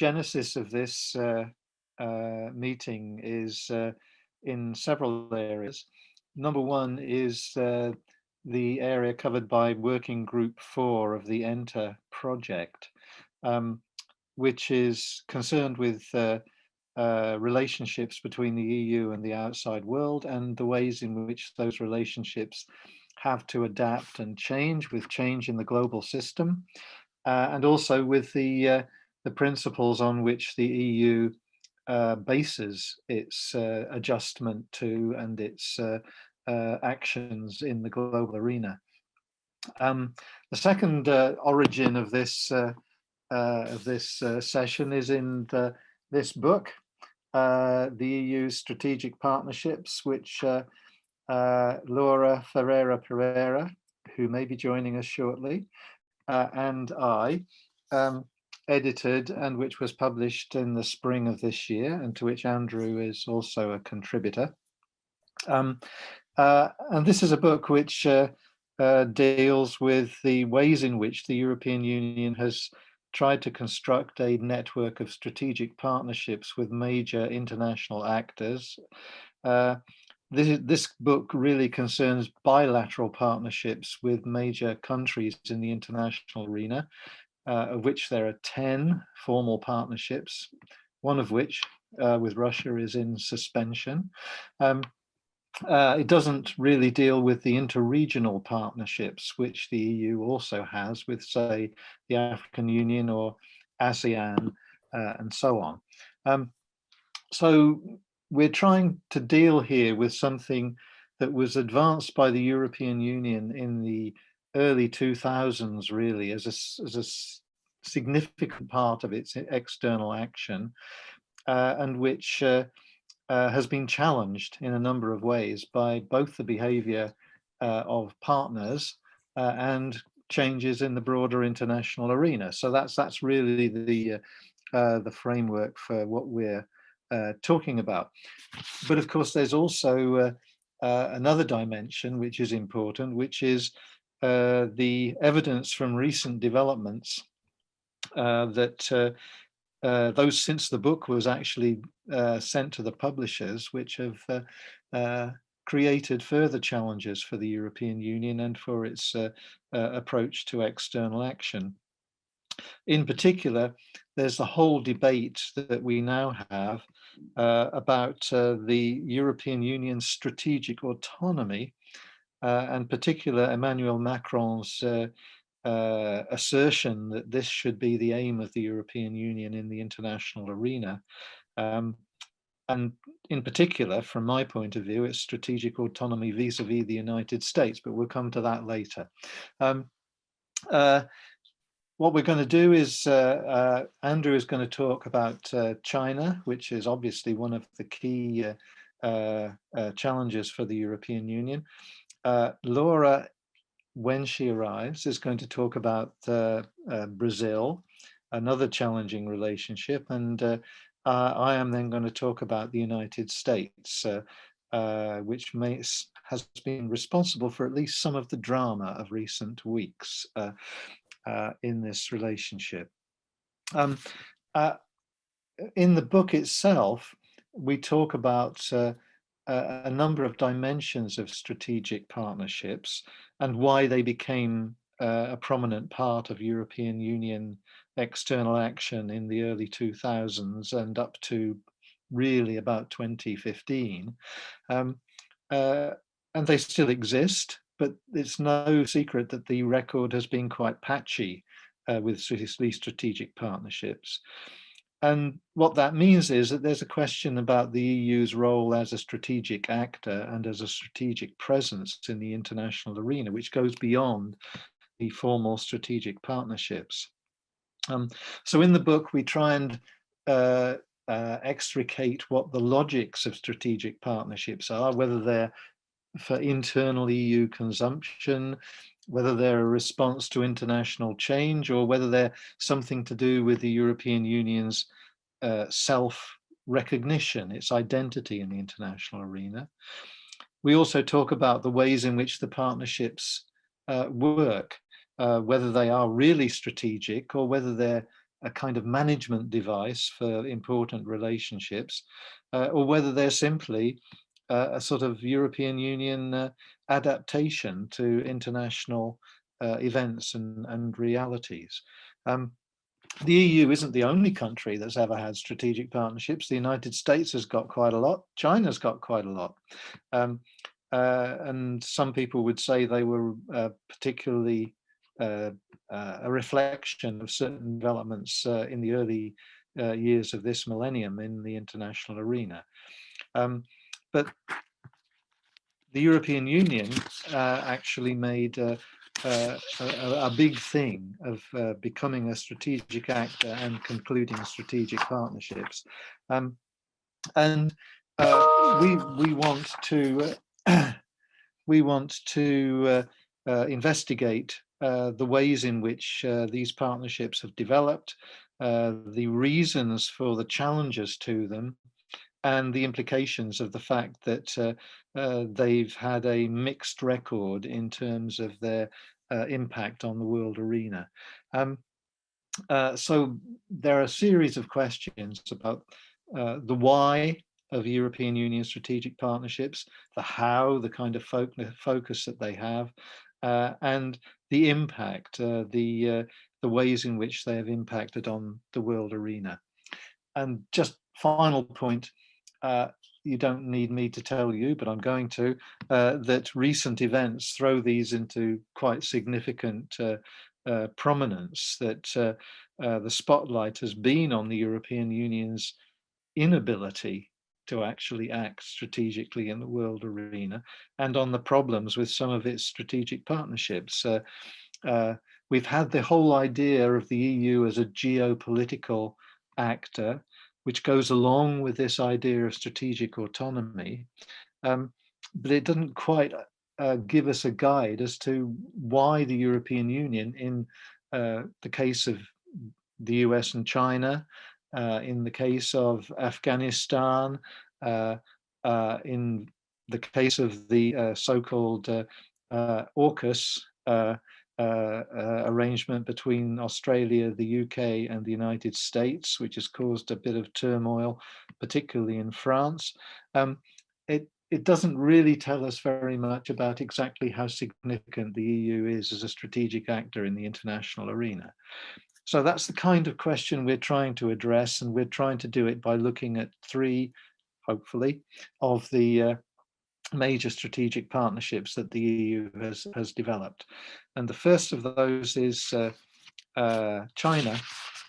genesis of this meeting is in several areas. Number one is the area covered by Working Group 4 of the ENTER project, which is concerned with relationships between the EU and the outside world, and the ways in which those relationships have to adapt and change with change in the global system, and also with the principles on which the EU bases its adjustment to and its actions in the global arena. The second origin of this session is in this book, the EU's Strategic Partnerships, which Laura Ferreira-Pereira, who may be joining us shortly, and I edited, and which was published in the spring of this year, and to which Andrew is also a contributor. And this is a book which deals with the ways in which the European Union has tried to construct a network of strategic partnerships with major international actors. This book really concerns bilateral partnerships with major countries in the international arena, of which there are 10 formal partnerships, one of which with Russia is in suspension. It doesn't really deal with the interregional partnerships, which the EU also has with, say, the African Union or ASEAN, and so on. So we're trying to deal here with something that was advanced by the European Union in the early 2000s, really, as a significant part of its external action, and which has been challenged in a number of ways by both the behavior of partners and changes in the broader international arena. So that's really the framework for what we're talking about. But of course, there's also another dimension which is important, which is the evidence from recent developments that those since the book was actually sent to the publishers, which have created further challenges for the European Union and for its approach to external action. In particular, there's the whole debate that we now have about the European Union's strategic autonomy, and particular Emmanuel Macron's assertion that this should be the aim of the European Union in the international arena. And in particular, from my point of view, it's strategic autonomy vis-a-vis the United States, but we'll come to that later. What we're going to do is, Andrew is going to talk about China, which is obviously one of the key challenges for the European Union. Laura, when she arrives, is going to talk about Brazil, another challenging relationship, and I am then going to talk about the United States, which has been responsible for at least some of the drama of recent weeks in this relationship. In the book itself, we talk about a number of dimensions of strategic partnerships and why they became a prominent part of European Union external action in the early 2000s and up to really about 2015. And they still exist, but it's no secret that the record has been quite patchy with these strategic partnerships. And what that means is that there's a question about the EU's role as a strategic actor and as a strategic presence in the international arena, which goes beyond the formal strategic partnerships. So in the book, we try and extricate what the logics of strategic partnerships are, whether they're for internal EU consumption, whether they're a response to international change, or whether they're something to do with the European Union's self-recognition, its identity in the international arena. We also talk about the ways in which the partnerships work, whether they are really strategic or whether they're a kind of management device for important relationships, or whether they're simply a sort of European Union adaptation to international events and realities. The EU isn't the only country that's ever had strategic partnerships. The United States has got quite a lot. China's got quite a lot. And some people would say they were particularly a reflection of certain developments in the early years of this millennium in the international arena. But the European Union actually made a big thing of becoming a strategic actor and concluding strategic partnerships, and we want to investigate the ways in which these partnerships have developed, the reasons for the challenges to them, and the implications of the fact that they've had a mixed record in terms of their impact on the world arena. So there are a series of questions about the why of European Union strategic partnerships, the how, the kind of focus that they have, and the impact, the ways in which they have impacted on the world arena. And just final point, you don't need me to tell you, but I'm going to, that recent events throw these into quite significant prominence, that the spotlight has been on the European Union's inability to actually act strategically in the world arena, and on the problems with some of its strategic partnerships. We've had the whole idea of the EU as a geopolitical actor, which goes along with this idea of strategic autonomy, but it doesn't quite give us a guide as to why the European Union, in the case of the US and China, in the case of Afghanistan, in the case of the so-called AUKUS arrangement between Australia, the UK, and the United States, which has caused a bit of turmoil, particularly in France. It doesn't really tell us very much about exactly how significant the EU is as a strategic actor in the international arena. So that's the kind of question we're trying to address, and we're trying to do it by looking at three, hopefully, of the major strategic partnerships that the EU has developed. And the first of those is China,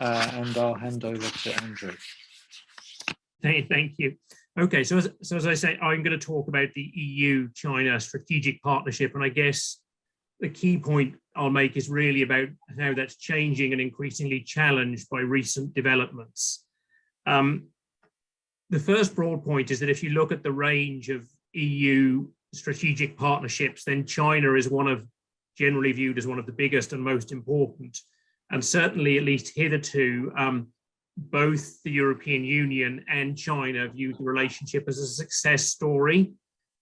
and I'll hand over to Andrew. Thank you. Okay, so as I say, I'm going to talk about the EU-China strategic partnership, and I guess the key point I'll make is really about how that's changing and increasingly challenged by recent developments. The first broad point is that if you look at the range of EU strategic partnerships, then China is generally viewed as one of the biggest and most important. And certainly, at least hitherto, both the European Union and China viewed the relationship as a success story,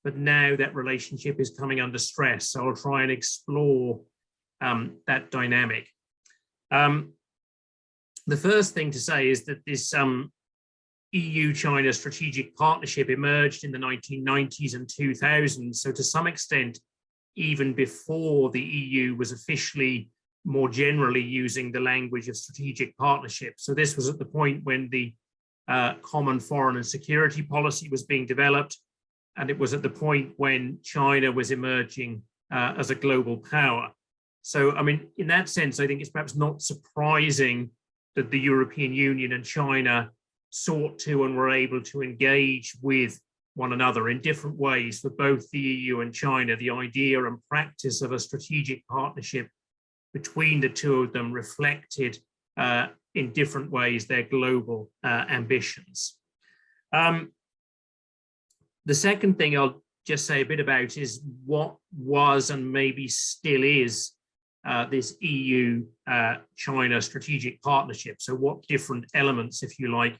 but now that relationship is coming under stress. So I'll try and explore that dynamic. The first thing to say is that this EU-China strategic partnership emerged in the 1990s and 2000s. So to some extent, even before the EU was officially more generally using the language of strategic partnership. So this was at the point when the common foreign and security policy was being developed, and it was at the point when China was emerging as a global power. So, I mean, in that sense, I think it's perhaps not surprising that the European Union and China sought to and were able to engage with one another in different ways. For both the EU and China, the idea and practice of a strategic partnership between the two of them reflected in different ways their global ambitions. The second thing I'll just say a bit about is what was and maybe still is this EU-China strategic partnership. So what different elements, if you like,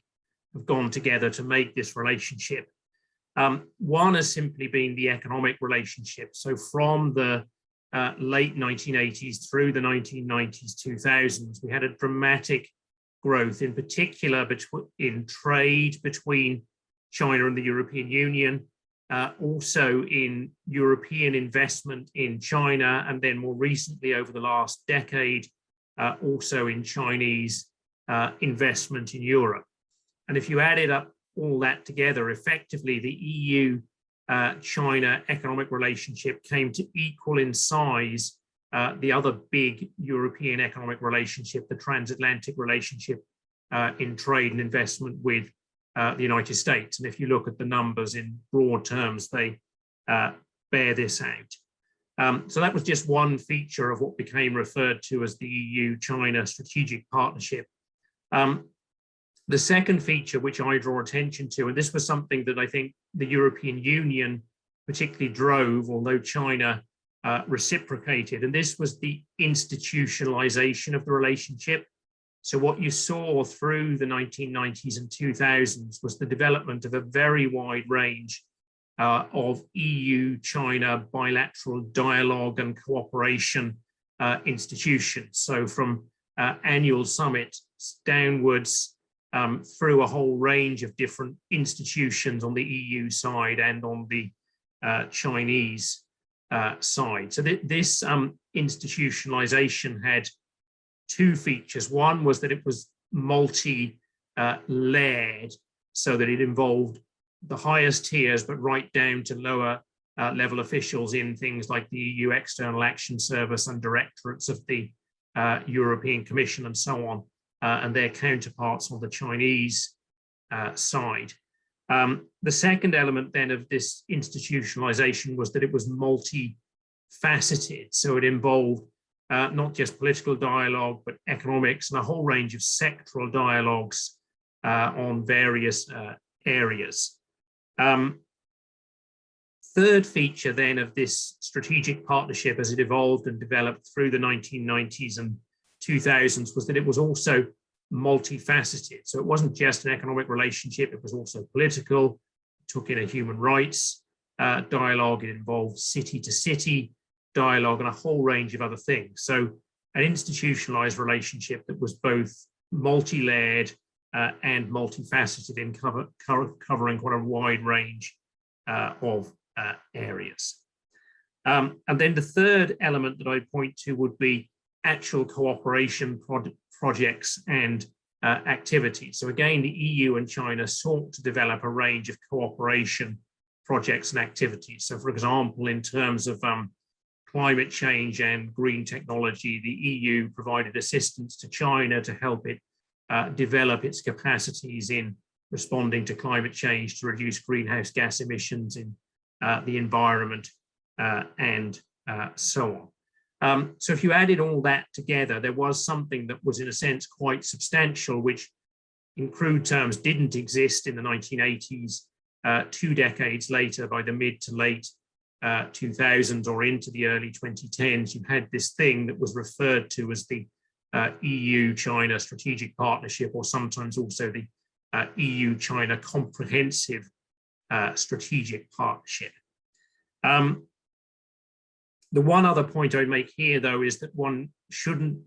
have gone together to make this relationship. One has simply been the economic relationship. So from the late 1980s through the 1990s, 2000s, we had a dramatic growth, in particular in trade between China and the European Union, also in European investment in China, and then more recently over the last decade, also in Chinese investment in Europe. And if you added up all that together, effectively the EU-China economic relationship came to equal in size the other big European economic relationship, the transatlantic relationship in trade and investment with the United States. And if you look at the numbers in broad terms, they bear this out. So that was just one feature of what became referred to as the EU-China strategic partnership. The second feature which I draw attention to, and this was something that I think the European Union particularly drove, although China reciprocated, and this was the institutionalization of the relationship. So what you saw through the 1990s and 2000s was the development of a very wide range of EU-China bilateral dialogue and cooperation institutions. So from annual summits downwards through a whole range of different institutions on the EU side and on the Chinese side. So this institutionalization had two features. One was that it was multi-layered, so that it involved the highest tiers, but right down to lower level officials in things like the EU External Action Service and directorates of the European Commission and so on, and their counterparts on the Chinese side. The second element then of this institutionalization was that it was multifaceted. So it involved not just political dialogue, but economics and a whole range of sectoral dialogues on various areas. Third feature then of this strategic partnership as it evolved and developed through the 1990s and 2000s was that it was also multifaceted. So it wasn't just an economic relationship, it was also political. It took in a human rights dialogue, it involved city-to-city dialogue and a whole range of other things. So an institutionalized relationship that was both multi-layered and multifaceted in covering quite a wide range of areas. And then the third element that I'd point to would be actual cooperation projects and activities. So again, the EU and China sought to develop a range of cooperation projects and activities. So for example, in terms of climate change and green technology, the EU provided assistance to China to help it develop its capacities in responding to climate change to reduce greenhouse gas emissions in the environment and so on. So if you added all that together, there was something that was in a sense quite substantial, which in crude terms didn't exist in the 1980s. 2 decades later, by the mid to late 2000s or into the early 2010s, you had this thing that was referred to as the EU-China strategic partnership, or sometimes also the EU-China comprehensive strategic partnership. The one other point I'd make here, though, is that one shouldn't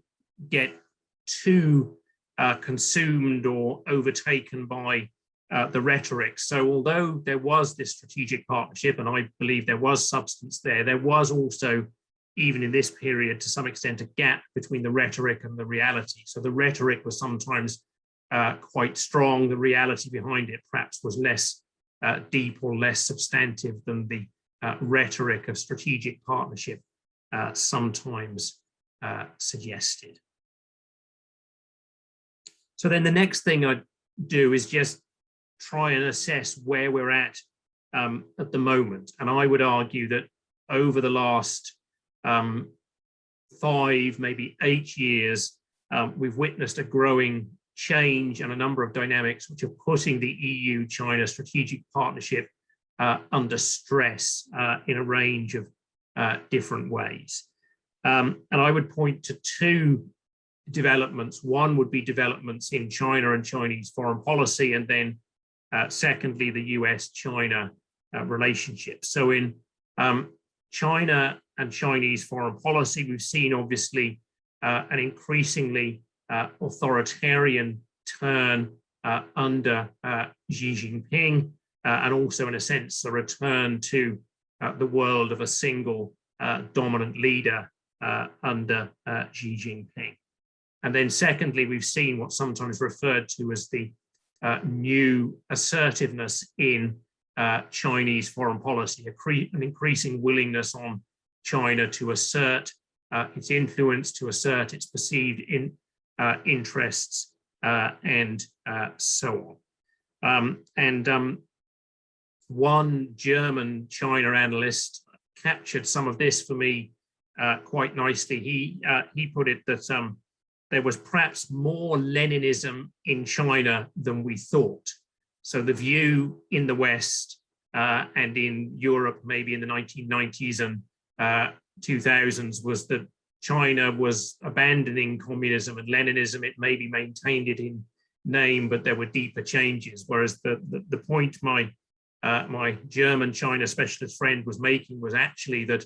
get too consumed or overtaken by the rhetoric. So although there was this strategic partnership, and I believe there was substance there, there was also, even in this period, to some extent, a gap between the rhetoric and the reality. So the rhetoric was sometimes quite strong. The reality behind it perhaps was less deep or less substantive than the rhetoric of strategic partnership sometimes suggested. So then the next thing I'd do is just try and assess where we're at the moment. And I would argue that over the last 5, maybe 8 years, we've witnessed a growing change and a number of dynamics which are putting the EU-China strategic partnership under stress in a range of different ways. And I would point to 2 developments. One would be developments in China and Chinese foreign policy, and then secondly, the US-China relationship. So in China and Chinese foreign policy, we've seen obviously an increasingly authoritarian turn under Xi Jinping, and also in a sense a return to the world of a single dominant leader under Xi Jinping. And then secondly, we've seen what's sometimes referred to as the new assertiveness in Chinese foreign policy, an increasing willingness on China to assert its influence, to assert its perceived interests, and so on. One German China analyst captured some of this for me quite nicely. He put it that there was perhaps more Leninism in China than we thought. So the view in the West and in Europe, maybe in the 1990s and 2000s, was that China was abandoning communism and Leninism. It maybe maintained it in name, but there were deeper changes. Whereas the point my German China specialist friend was making was actually that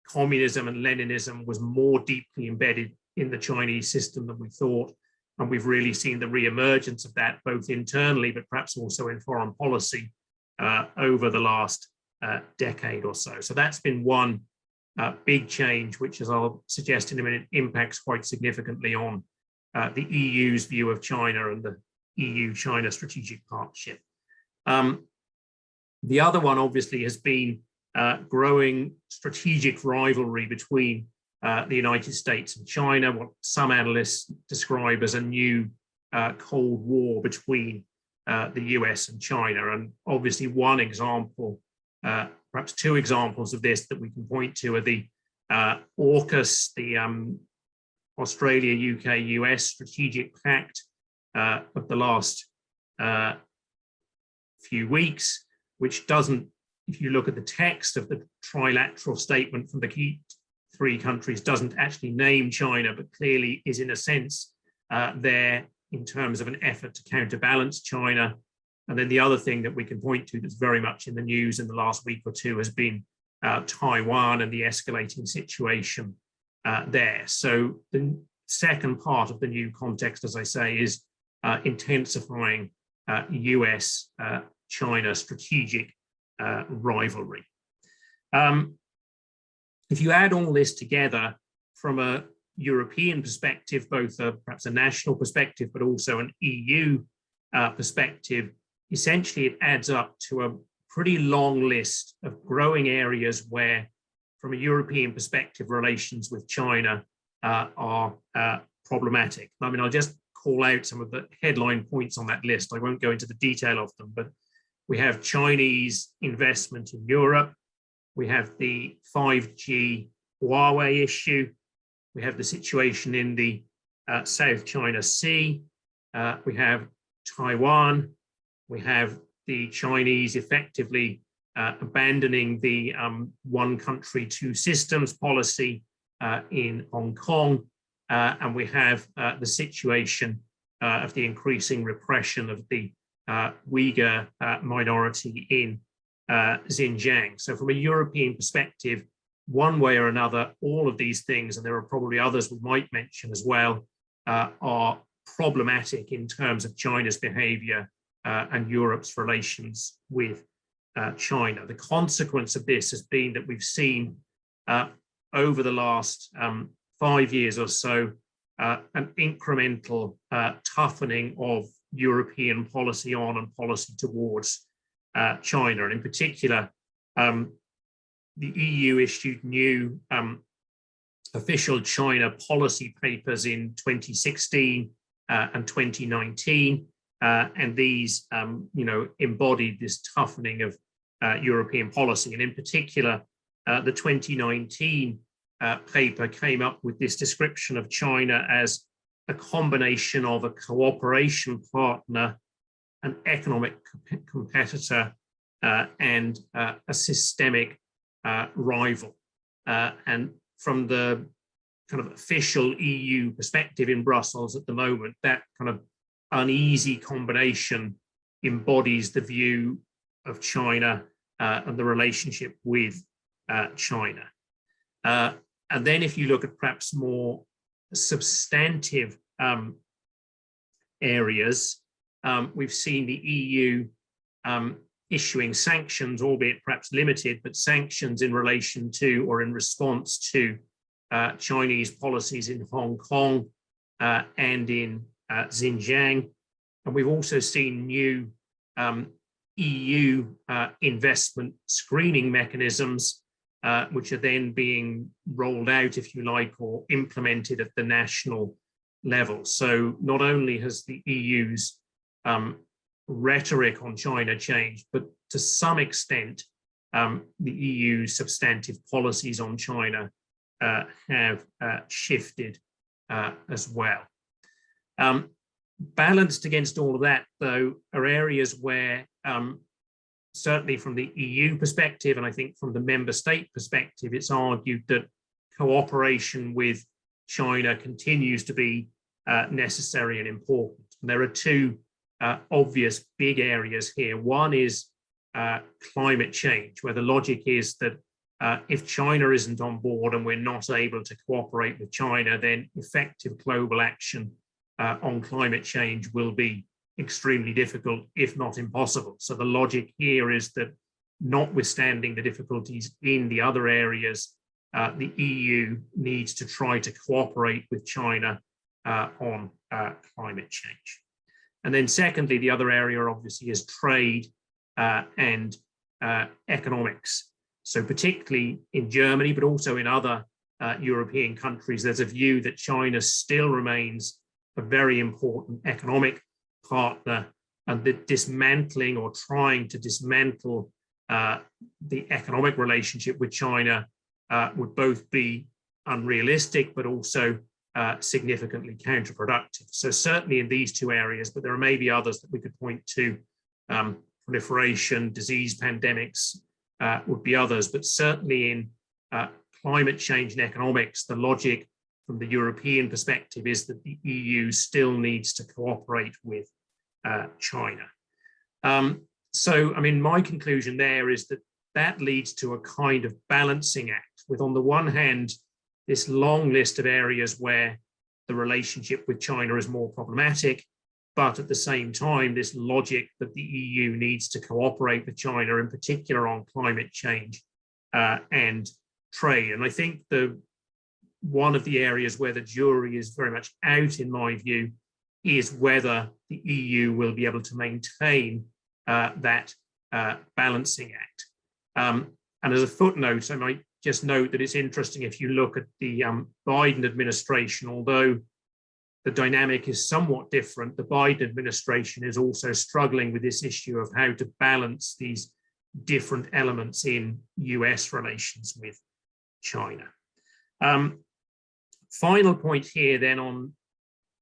communism and Leninism was more deeply embedded in the Chinese system than we thought. And we've really seen the re-emergence of that, both internally, but perhaps also in foreign policy over the last decade or so. So that's been one big change, which, as I'll suggest in a minute, impacts quite significantly on the EU's view of China and the EU-China strategic partnership. The other one, obviously, has been growing strategic rivalry between the United States and China, what some analysts describe as a new Cold War between the US and China. And obviously one example, perhaps two examples of this that we can point to are the AUKUS, the Australia, UK, US Strategic Pact of the last few weeks, which doesn't, if you look at the text of the trilateral statement from the key three countries, doesn't actually name China, but clearly is in a sense there in terms of an effort to counterbalance China. And then the other thing that we can point to that's very much in the news in the last week or two has been Taiwan and the escalating situation there. So the second part of the new context, as I say, is intensifying US-China strategic rivalry. If you add all this together from a European perspective, both perhaps a national perspective, but also an EU perspective, essentially it adds up to a pretty long list of growing areas where, from a European perspective, relations with China are problematic. I mean, I'll just call out some of the headline points on that list. I won't go into the detail of them, but we have Chinese investment in Europe. We have the 5G Huawei issue. We have the situation in the South China Sea. We have Taiwan. We have the Chinese effectively abandoning the one country, two systems policy in Hong Kong. And we have the situation of the increasing repression of the Uyghur minority in Xinjiang. So from a European perspective, one way or another, all of these things, and there are probably others we might mention as well, are problematic in terms of China's behavior and Europe's relations with China. The consequence of this has been that we've seen over the last 5 years or so, an incremental toughening of European policy on and policy towards China. And in particular, the EU issued new official China policy papers in 2016 and 2019. And these, embodied this toughening of European policy. And in particular, the 2019 paper came up with this description of China as a combination of a cooperation partner, an economic competitor, and a systemic rival. And from the kind of official EU perspective in Brussels at the moment, that kind of uneasy combination embodies the view of China and the relationship with China. And then if you look at perhaps more substantive areas, we've seen the EU issuing sanctions, albeit perhaps limited, but sanctions in relation to or in response to Chinese policies in Hong Kong and in Xinjiang. And we've also seen new EU investment screening mechanisms, which are then being rolled out, if you like, or implemented at the national level. So not only has the EU's rhetoric on China changed, but to some extent, the EU's substantive policies on China have shifted as well. Balanced against all of that, though, are areas where certainly from the EU perspective, and I think from the member state perspective, it's argued that cooperation with China continues to be necessary and important. And there are two obvious big areas here. One is climate change, where the logic is that if China isn't on board and we're not able to cooperate with China, then effective global action on climate change will be extremely difficult, if not impossible. So the logic here is that notwithstanding the difficulties in the other areas, the EU needs to try to cooperate with China on climate change. And then secondly, the other area obviously is trade and economics. So particularly in Germany, but also in other European countries, there's a view that China still remains a very important economic partner, and that dismantling or trying to dismantle the economic relationship with China would both be unrealistic, but also significantly counterproductive. So certainly in these two areas, but there are maybe others that we could point to, proliferation, disease, pandemics would be others, but certainly in climate change and economics, the logic from the European perspective is that the EU still needs to cooperate with China. So, I mean, my conclusion there is that that leads to a kind of balancing act with, on the one hand, this long list of areas where the relationship with China is more problematic, but at the same time, this logic that the EU needs to cooperate with China, in particular on climate change and trade. And I think one of the areas where the jury is very much out, in my view, is whether the EU will be able to maintain that balancing act. And as a footnote, I might just note that it's interesting if you look at the Biden administration, although the dynamic is somewhat different, the Biden administration is also struggling with this issue of how to balance these different elements in US relations with China. Final point here then on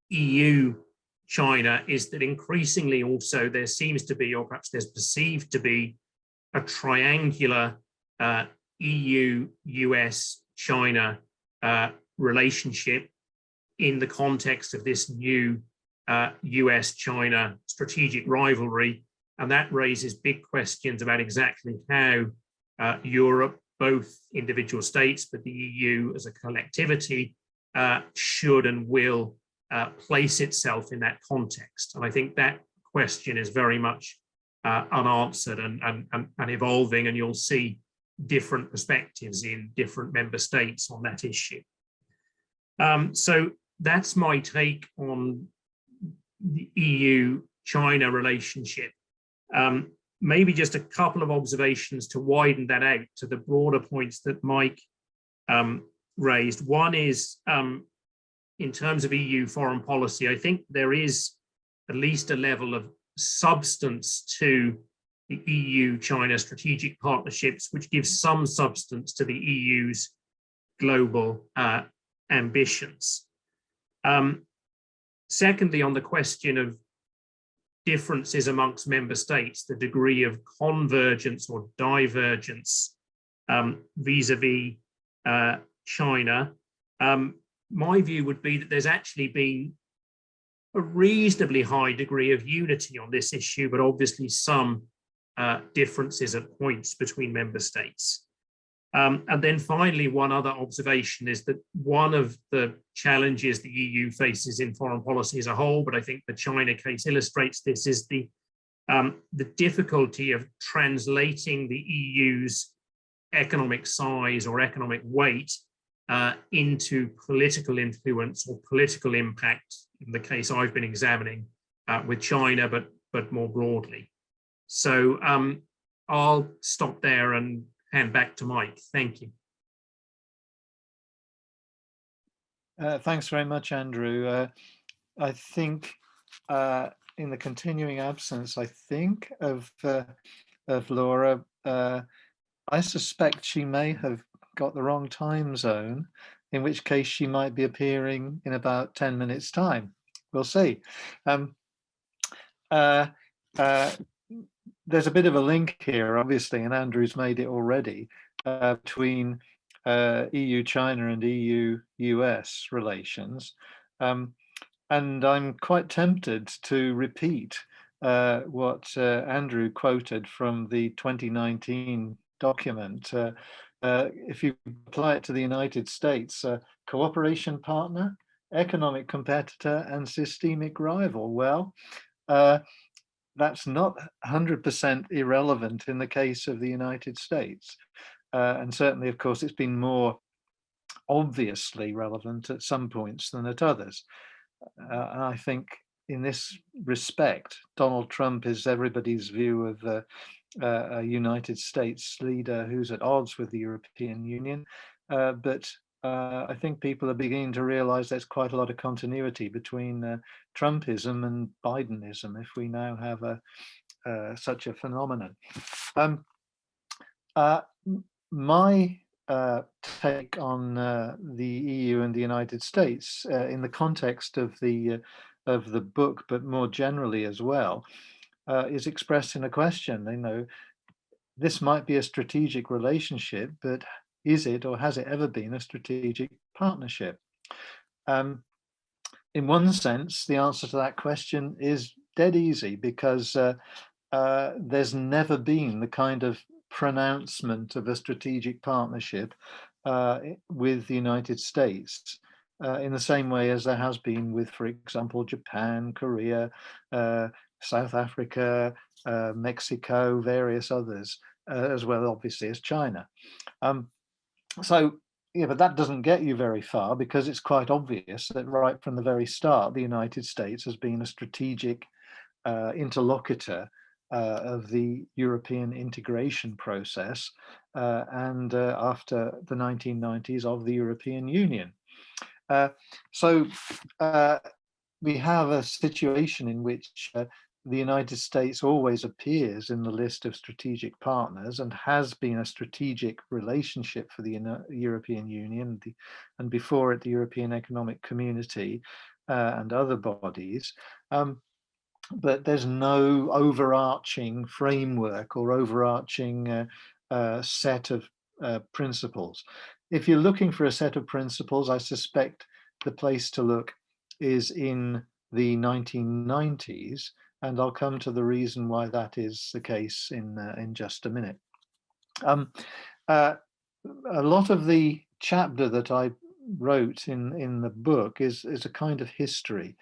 EU-China is that increasingly also there seems to be, or perhaps there's perceived to be, a triangular EU-US-China relationship in the context of this new US-China strategic rivalry. And that raises big questions about exactly how Europe, both individual states, but the EU as a collectivity, should and will place itself in that context. And I think that question is very much unanswered and evolving, and you'll see different perspectives in different member states on that issue. So that's my take on the EU-China relationship. Maybe just a couple of observations to widen that out to the broader points that Mike raised. One is, in terms of EU foreign policy, I think there is at least a level of substance to the EU-China strategic partnerships, which gives some substance to the EU's global ambitions. Secondly, on the question of differences amongst member states, the degree of convergence or divergence vis-a-vis China, my view would be that there's actually been a reasonably high degree of unity on this issue, but obviously some differences at points between member states. And then finally, one other observation is that one of the challenges the EU faces in foreign policy as a whole, but I think the China case illustrates this, is the difficulty of translating the EU's economic size or economic weight into political influence or political impact, in the case I've been examining with China, but more broadly. So I'll stop there and hand back to Mike. Thank you. Thanks very much, Andrew. I think in the continuing absence, I think, of Laura, I suspect she may have got the wrong time zone, in which case she might be appearing in about 10 minutes' time. We'll see. There's a bit of a link here, obviously, and Andrew's made it already, between EU-China and EU-US relations. And I'm quite tempted to repeat what Andrew quoted from the 2019 document. If you apply it to the United States, cooperation partner, economic competitor, and systemic rival. Well, that's not 100% irrelevant in the case of the United States. And certainly, of course, it's been more obviously relevant at some points than at others. And I think in this respect, Donald Trump is everybody's view of a United States leader who's at odds with the European Union. But I think people are beginning to realize there's quite a lot of continuity between Trumpism and Bidenism, if we now have such a phenomenon. My take on the EU and the United States in the context of the book, but more generally as well, is expressed in a question. You know, this might be a strategic relationship, but is it, or has it ever been, a strategic partnership? In one sense, the answer to that question is dead easy, because there's never been the kind of pronouncement of a strategic partnership with the United States in the same way as there has been with, for example, Japan, Korea, South Africa, Mexico, various others, as well, obviously, as China. So, yeah, but that doesn't get you very far, because it's quite obvious that right from the very start, the United States has been a strategic interlocutor of the European integration process, and after the 1990s, of the European Union. So we have a situation in which the United States always appears in the list of strategic partners, and has been a strategic relationship for the European Union, and before it, the European Economic Community and other bodies. But there's no overarching framework or overarching set of principles. If you're looking for a set of principles, I suspect the place to look is in the 1990s, and I'll come to the reason why that is the case in just a minute. A lot of the chapter that I wrote in the book is a kind of history.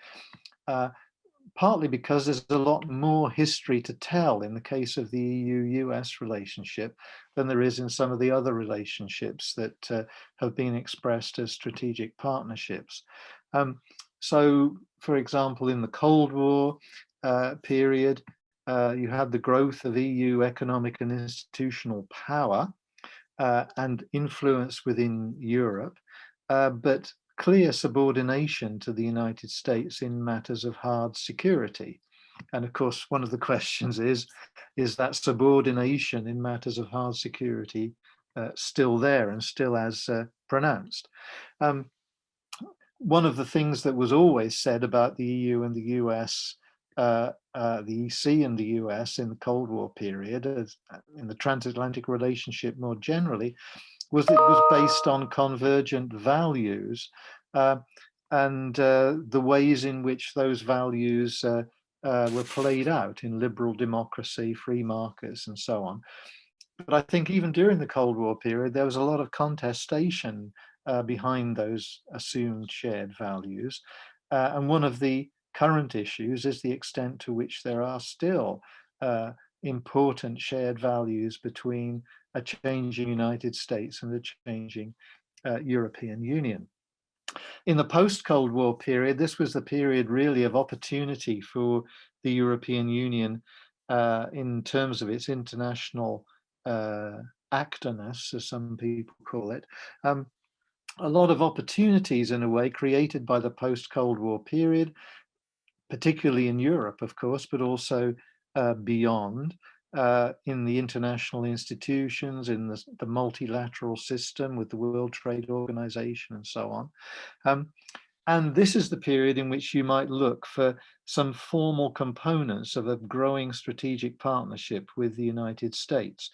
Partly because there's a lot more history to tell in the case of the EU-US relationship than there is in some of the other relationships that have been expressed as strategic partnerships. So, for example, in the Cold War period, you had the growth of EU economic and institutional power and influence within Europe, but clear subordination to the United States in matters of hard security. And of course, one of the questions is that subordination in matters of hard security still there and still as pronounced? One of the things that was always said about the EU and the US, the EC and the US in the Cold War period, in the transatlantic relationship more generally, was it was based on convergent values and the ways in which those values were played out in liberal democracy, free markets, and so on. but I think even during the Cold War period, there was a lot of contestation behind those assumed shared values. And one of the current issues is the extent to which there are still important shared values between a changing United States and a changing European Union. In the post-Cold War period, this was the period really of opportunity for the European Union in terms of its international actorness, as some people call it. A lot of opportunities in a way created by the post-Cold War period, particularly in Europe, of course, but also beyond, in the international institutions, in the multilateral system with the World Trade Organization and so on. And this is the period in which you might look for some formal components of a growing strategic partnership with the United States.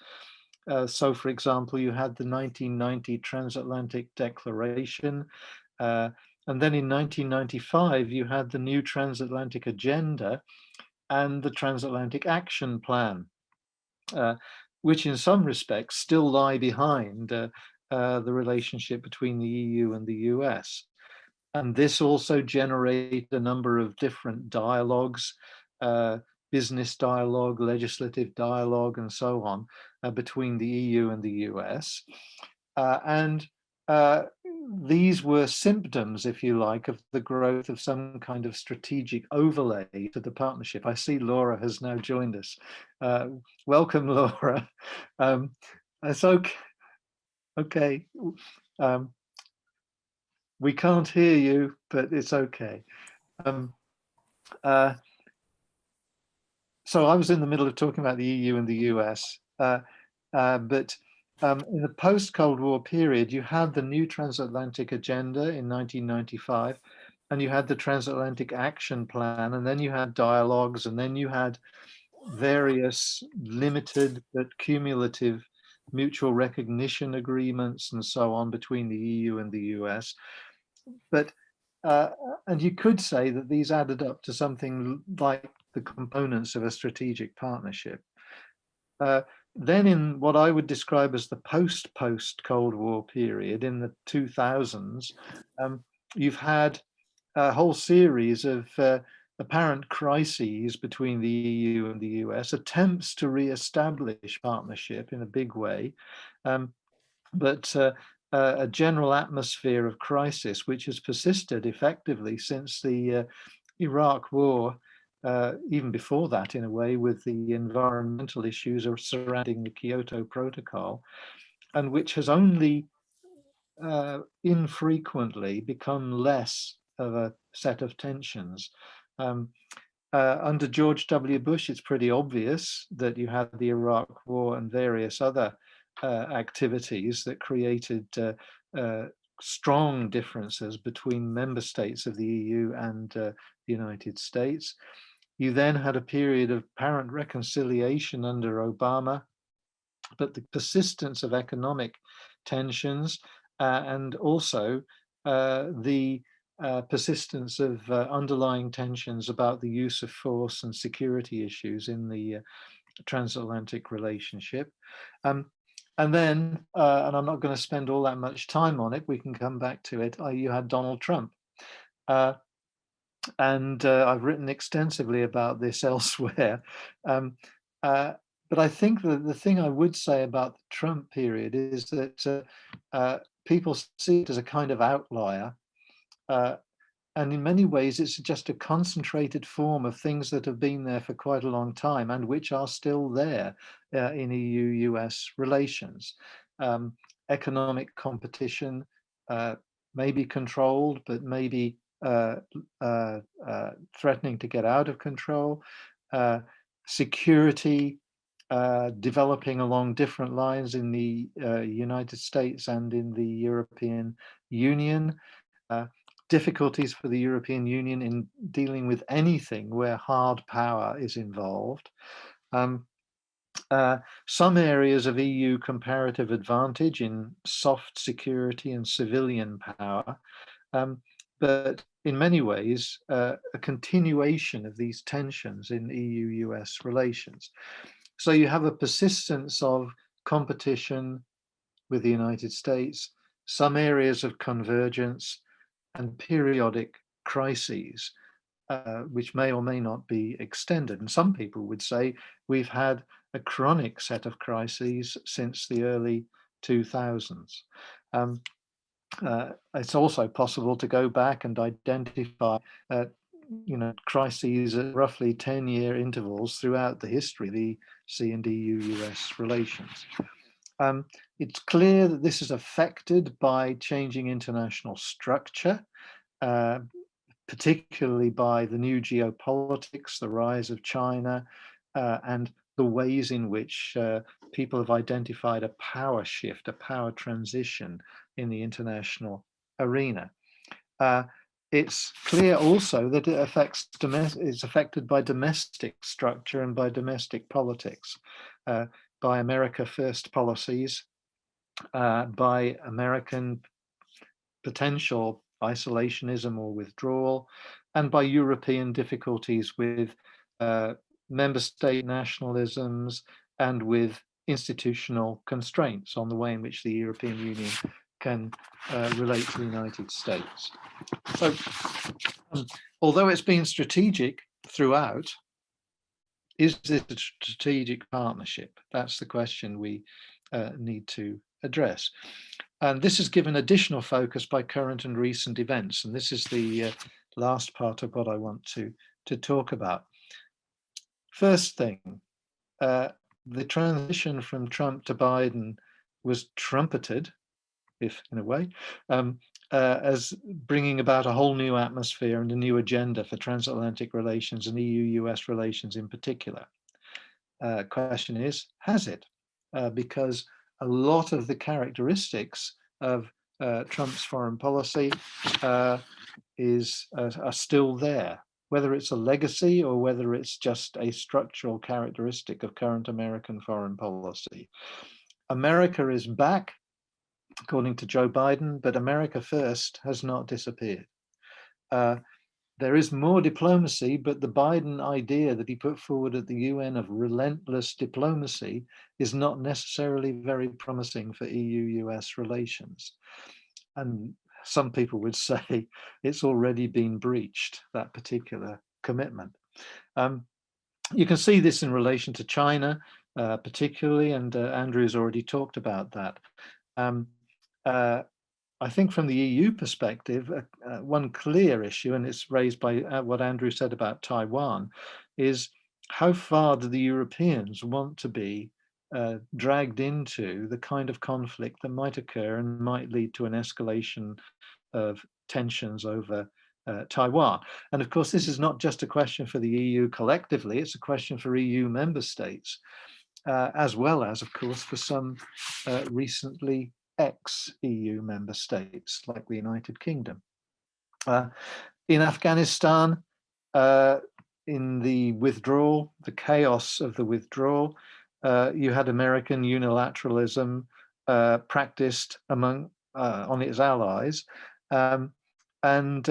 So, for example, you had the 1990 Transatlantic Declaration, and then in 1995, you had the new Transatlantic Agenda and the Transatlantic Action Plan, which in some respects still lie behind the relationship between the EU and the US. And this also generated a number of different dialogues, business dialogue, legislative dialogue, and so on, between the EU and the US. And these were symptoms, if you like, of the growth of some kind of strategic overlay to the partnership. I see Laura has now joined us. Welcome, Laura. It's okay. Okay. We can't hear you, but it's okay. So I was in the middle of talking about the EU and the US, but in the post-Cold War period, you had the new Transatlantic Agenda in 1995, and you had the Transatlantic Action Plan, and then you had dialogues, and then you had various limited but cumulative mutual recognition agreements and so on between the EU and the US. But and you could say that these added up to something like the components of a strategic partnership. Then in what I would describe as the post-Cold War period in the 2000s, you've had a whole series of apparent crises between the EU and the US, attempts to re-establish partnership in a big way, but a general atmosphere of crisis which has persisted effectively since the Iraq War, even before that in a way, with the environmental issues surrounding the Kyoto Protocol, and which has only infrequently become less of a set of tensions. Under George W. Bush, it's pretty obvious that you had the Iraq War and various other activities that created strong differences between member states of the EU and the United States. You then had a period of apparent reconciliation under Obama, but the persistence of economic tensions and also the persistence of underlying tensions about the use of force and security issues in the transatlantic relationship. And then, and I'm not going to spend all that much time on it, we can come back to it, you had Donald Trump. And I've written extensively about this elsewhere. But I think that the thing I would say about the Trump period is that people see it as a kind of outlier. And in many ways, it's just a concentrated form of things that have been there for quite a long time and which are still there in EU-US relations. Economic competition may be controlled, but maybe threatening to get out of control. Security developing along different lines in the United States and in the European Union. Difficulties for the European Union in dealing with anything where hard power is involved. Some areas of EU comparative advantage in soft security and civilian power, but in many ways, a continuation of these tensions in EU-US relations. So you have a persistence of competition with the United States, some areas of convergence, and periodic crises, which may or may not be extended. And some people would say we've had a chronic set of crises since the early 2000s. It's also possible to go back and identify crises at roughly 10-year intervals throughout the history of the C and EU-US relations. It's clear that this is affected by changing international structure, particularly by the new geopolitics, the rise of China, and the ways in which people have identified a power shift, a power transition in the international arena. It's clear also that it is affected by domestic structure and by domestic politics, by America First policies, by American potential isolationism or withdrawal, and by European difficulties with member state nationalisms and with institutional constraints on the way in which the European Union can relate to the United States. So, although it's been strategic throughout, is this a strategic partnership? That's the question we need to address. And this is given additional focus by current and recent events. And this is the last part of what I want to talk about. First thing, the transition from Trump to Biden was trumpeted, if in a way, as bringing about a whole new atmosphere and a new agenda for transatlantic relations and EU-US relations in particular. Question is, has it? Because a lot of the characteristics of Trump's foreign policy are still there, whether it's a legacy or whether it's just a structural characteristic of current American foreign policy. America is back, according to Joe Biden, but America First has not disappeared. There is more diplomacy, but the Biden idea that he put forward at the UN of relentless diplomacy is not necessarily very promising for EU-US relations. And some people would say it's already been breached, that particular commitment. You can see this in relation to China, particularly, and Andrew's already talked about that. I think from the EU perspective, one clear issue, and it's raised by what Andrew said about Taiwan, is how far do the Europeans want to be dragged into the kind of conflict that might occur and might lead to an escalation of tensions over Taiwan. And of course, this is not just a question for the EU collectively, it's a question for EU member states, as well as, of course, for some recently ex-EU member states like the United Kingdom. In Afghanistan, in the withdrawal, the chaos of the withdrawal, you had American unilateralism practiced on its allies. And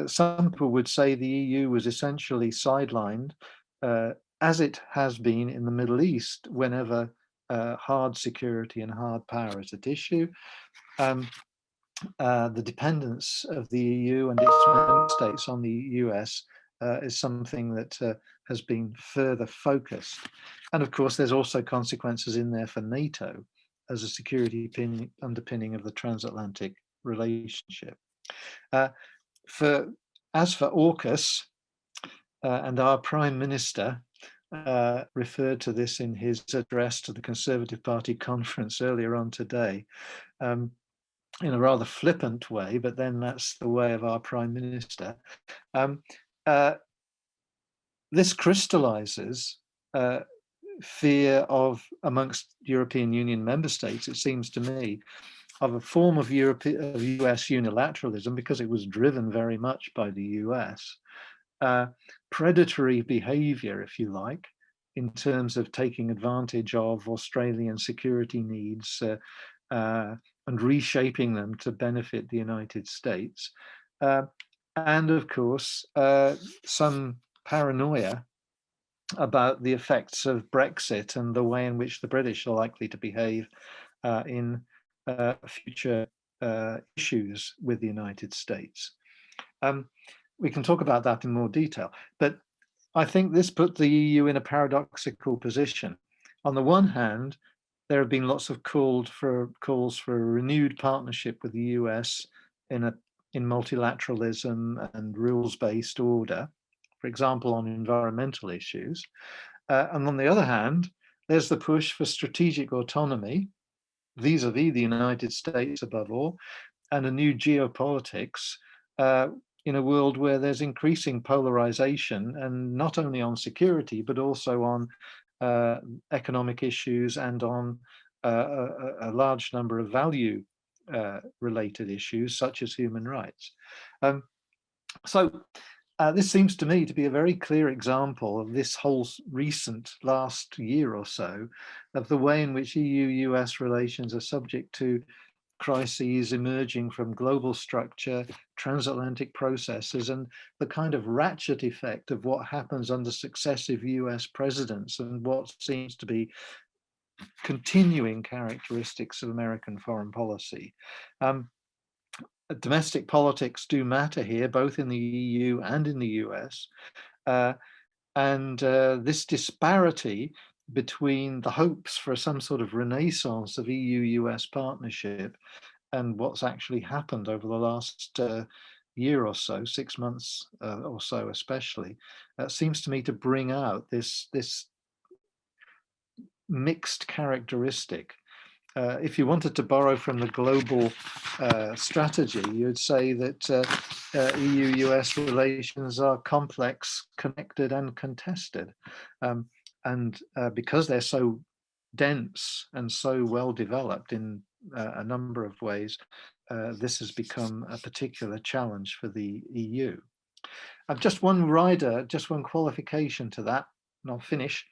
some people would say the EU was essentially sidelined, as it has been in the Middle East whenever hard security and hard power is at issue. The dependence of the EU and its member states on the US is something that has been further focused. And of course, there's also consequences in there for NATO as a security underpinning of the transatlantic relationship. As for AUKUS, and our Prime Minister referred to this in his address to the Conservative Party conference earlier on today, in a rather flippant way, but then that's the way of our Prime Minister. This crystallizes fear of, amongst European Union member states, it seems to me, of a form of US unilateralism, because it was driven very much by the US, predatory behavior, if you like, in terms of taking advantage of Australian security needs and reshaping them to benefit the United States. And of course, some paranoia about the effects of Brexit and the way in which the British are likely to behave in future issues with the United States. We can talk about that in more detail, but I think this put the EU in a paradoxical position. On the one hand, there have been lots of calls for a renewed partnership with the US in multilateralism and rules-based order, for example, on environmental issues. And on the other hand, there's the push for strategic autonomy, vis-a-vis the United States above all, and a new geopolitics in a world where there's increasing polarization, and not only on security, but also on economic issues and on a large number of value related issues, such as human rights. So this seems to me to be a very clear example of this whole recent last year or so of the way in which EU-US relations are subject to crises emerging from global structure, transatlantic processes, and the kind of ratchet effect of what happens under successive US presidents and what seems to be continuing characteristics of American foreign policy. Domestic politics do matter here, both in the EU and in the US. And this disparity between the hopes for some sort of renaissance of EU-US partnership and what's actually happened over the last year or so, 6 months or so especially, seems to me to bring out this mixed characteristic. If you wanted to borrow from the global strategy, you'd say that EU-US relations are complex, connected, and contested. And because they're so dense and so well developed in a number of ways, this has become a particular challenge for the EU. Just one rider, just one qualification to that, and I'll finish.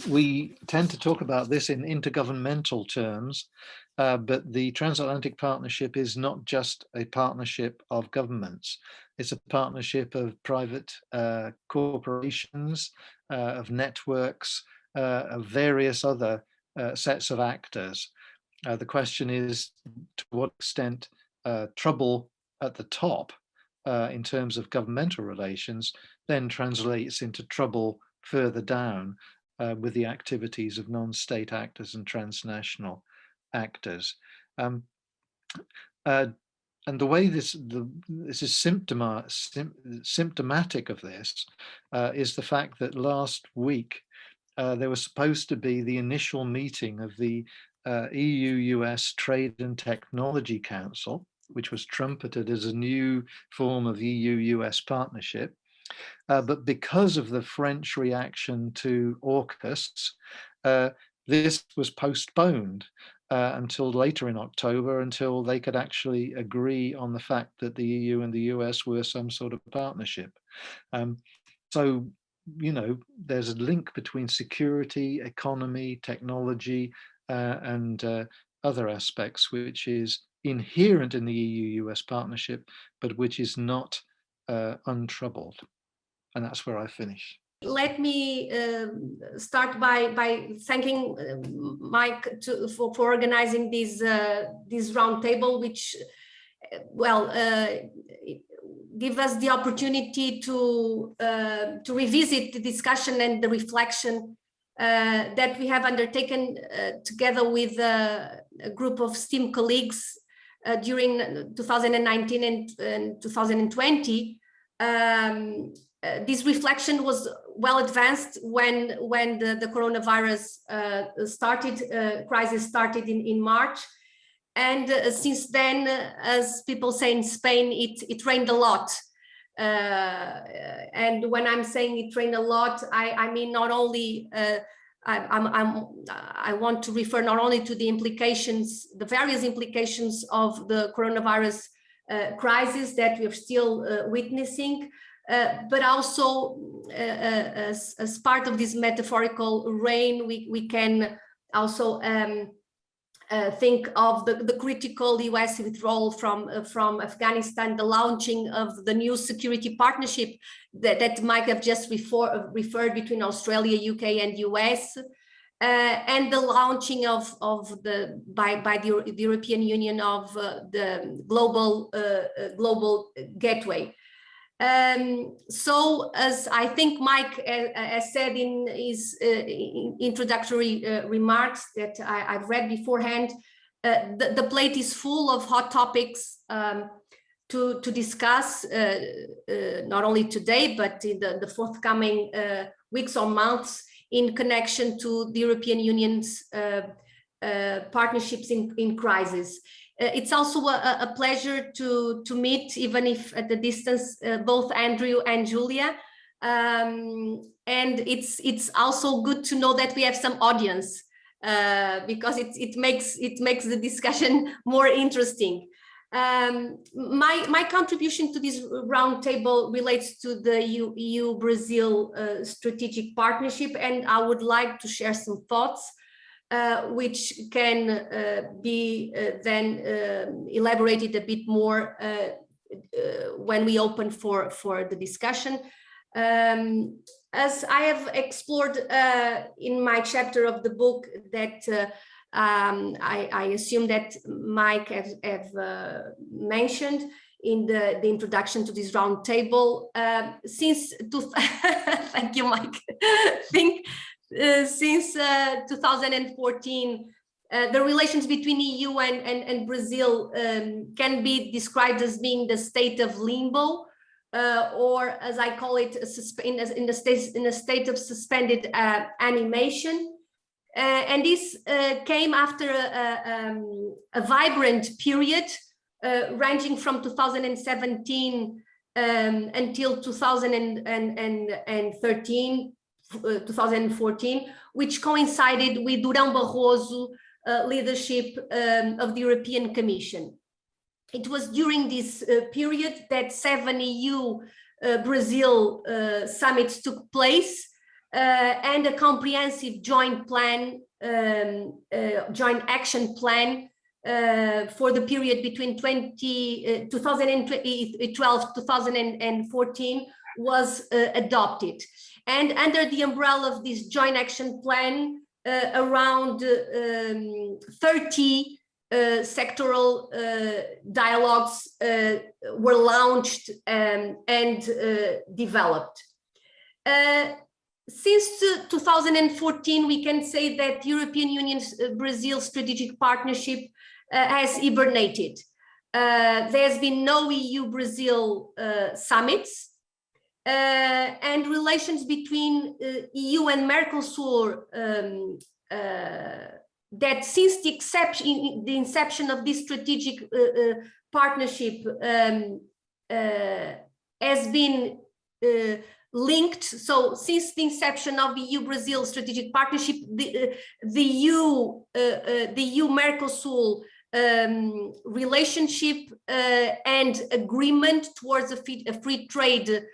We tend to talk about this in intergovernmental terms, but the transatlantic partnership is not just a partnership of governments. It's a partnership of private corporations, of networks, of various other sets of actors. The question is to what extent trouble at the top in terms of governmental relations then translates into trouble further down with the activities of non-state actors and transnational actors. And the way this is symptomatic of this is the fact that last week there was supposed to be the initial meeting of the EU-US Trade and Technology Council, which was trumpeted as a new form of EU-US partnership. But because of the French reaction to AUKUS, this was postponed until later in October, until they could actually agree on the fact that the EU and the US were some sort of partnership. So, you know, there's a link between security, economy, technology, and other aspects, which is inherent in the EU-US partnership, but which is not untroubled. And that's where I finish. Let me start by thanking Mike for organizing this roundtable, which, give us the opportunity to revisit the discussion and the reflection that we have undertaken together with a group of esteemed colleagues during 2019 and 2020. This reflection was well advanced when the coronavirus crisis started in March, and since then, as people say in Spain, it rained a lot. And when I'm saying it rained a lot, I mean not only I want to refer not only to the implications, the various implications of the coronavirus crisis that we are still witnessing. But also, as part of this metaphorical rain, we can also think of the critical US withdrawal from Afghanistan, the launching of the new security partnership that Mike have just referred between Australia, UK, and US, and the launching by the European Union of the global gateway. So, as I think Mike has said in his introductory remarks that I've read beforehand, the plate is full of hot topics to discuss, not only today, but in the forthcoming weeks or months in connection to the European Union's partnerships in crisis. It's also a pleasure to meet, even if at the distance, both Andrew and Julia. And it's also good to know that we have some audience, because it makes the discussion more interesting. My contribution to this roundtable relates to the EU-Brazil strategic partnership, and I would like to share some thoughts which can be then elaborated a bit more when we open for the discussion. As I have explored in my chapter of the book that I assume that Mike have mentioned in the introduction to this roundtable, thank you, Mike. Since 2014, the relations between EU and Brazil can be described as being the state of limbo, or as I call it, in a state of suspended animation. And this came after a vibrant period ranging from 2017 until 2014, which coincided with Durão Barroso leadership of the European Commission. It was during this period that 7 EU-Brazil summits took place, and a comprehensive joint plan, joint action plan for the period between 2012-2014 was adopted. And under the umbrella of this joint action plan, around 30 sectoral dialogues were launched and developed. Since 2014, we can say that European Union's Brazil strategic partnership has hibernated. There's been no EU-Brazil summits, and relations between EU and Mercosur that since the inception of this strategic partnership has been linked. So since the inception of the EU-Brazil strategic partnership, the EU-Mercosur relationship and agreement towards a free trade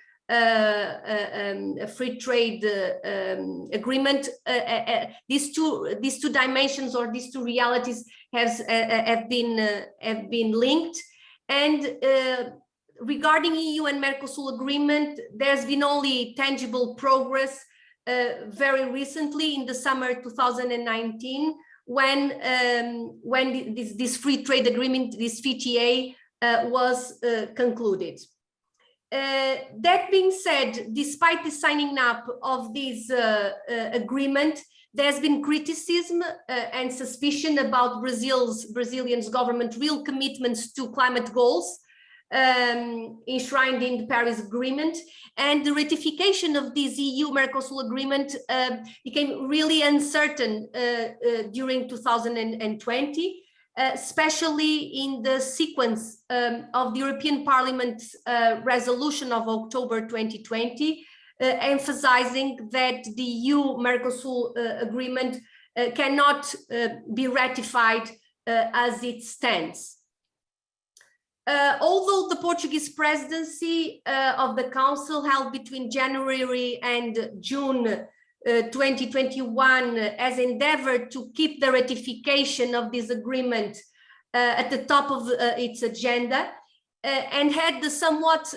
agreement, these two dimensions or these two realities have been linked. And regarding EU and Mercosur agreement, there's been only tangible progress very recently in the summer 2019, when this free trade agreement, this FTA, was concluded. That being said, despite the signing up of this agreement, there's been criticism and suspicion about Brazilian government real commitments to climate goals enshrined in the Paris Agreement, and the ratification of this EU-Mercosur agreement became really uncertain during 2020, especially in the sequence of the European Parliament's resolution of October 2020, emphasizing that the EU-Mercosur agreement cannot be ratified as it stands. Although the Portuguese presidency of the Council held between January and June 2021 has endeavored to keep the ratification of this agreement at the top of its agenda, and had the somewhat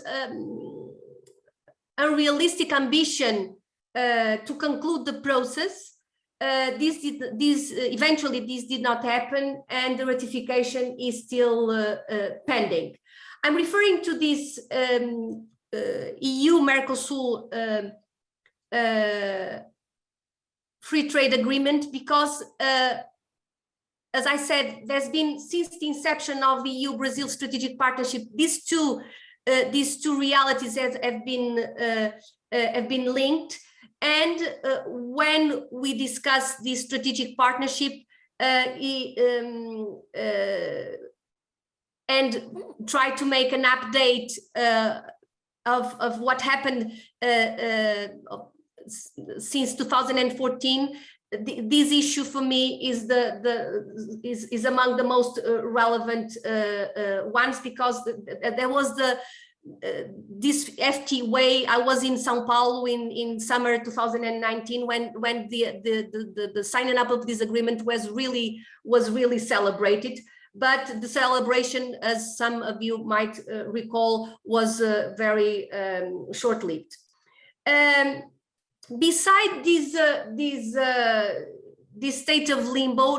unrealistic ambition to conclude the process. Eventually this did not happen, and the ratification is still pending. I'm referring to this EU-Mercosur free trade agreement because, as I said, there's been, since the inception of the EU-Brazil strategic partnership, these two realities have been linked. And when we discuss this strategic partnership and try to make an update of what happened since 2014, this issue for me is among the most relevant ones, because there was this FT way. I was in Sao Paulo in summer 2019 when the signing up of this agreement was really celebrated. But the celebration, as some of you might recall, was very short-lived. Beside this state of limbo,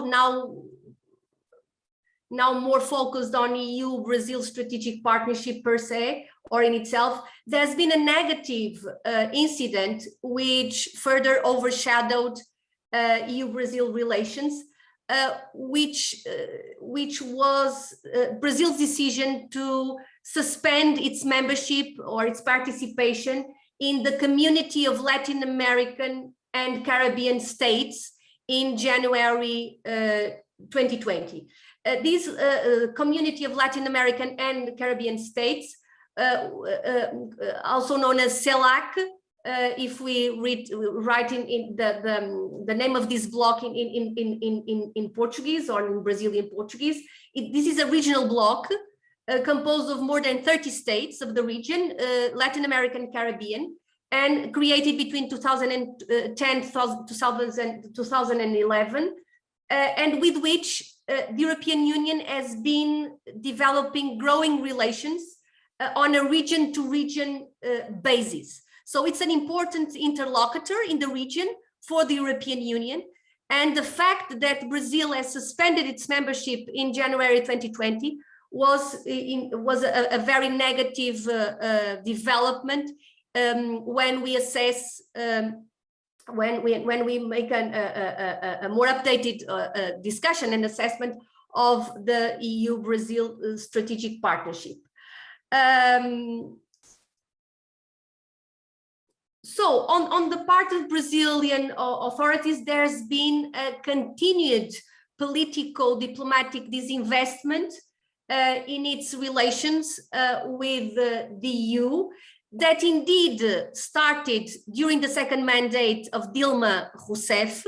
now more focused on EU-Brazil strategic partnership per se, or in itself, there's been a negative incident which further overshadowed EU-Brazil relations, which was Brazil's decision to suspend its membership or its participation in the Community of Latin American and Caribbean States in January 2020. This Community of Latin American and Caribbean States, also known as CELAC, if we write in the name of this bloc in Portuguese or in Brazilian Portuguese, this is a regional bloc composed of more than 30 states of the region, Latin American, Caribbean, and created between 2010 2011, and with which the European Union has been developing growing relations on a region-to-region basis. So it's an important interlocutor in the region for the European Union. And the fact that Brazil has suspended its membership in January 2020 was a very negative development when we assess, when we make a more updated discussion and assessment of the EU-Brazil strategic partnership. So on the part of Brazilian authorities, there's been a continued political diplomatic disinvestment in its relations with the EU, that indeed started during the second mandate of Dilma Rousseff.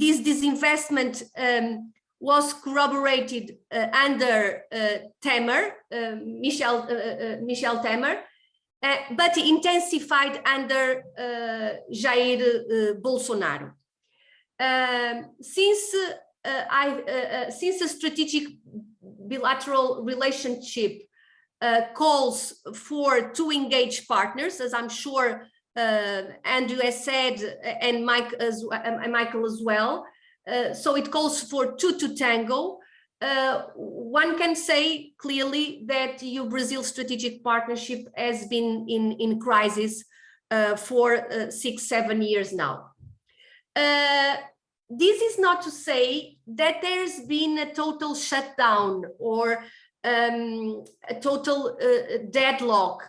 This disinvestment was corroborated under Michel Temer, but intensified under Jair Bolsonaro. Since a strategic bilateral relationship calls for two engaged partners, as I'm sure Andrew has said, and Michael as well, so it calls for two to tango. One can say clearly that EU-Brazil strategic partnership has been in crisis for 6-7 years now. This is not to say that there's been a total shutdown or a total deadlock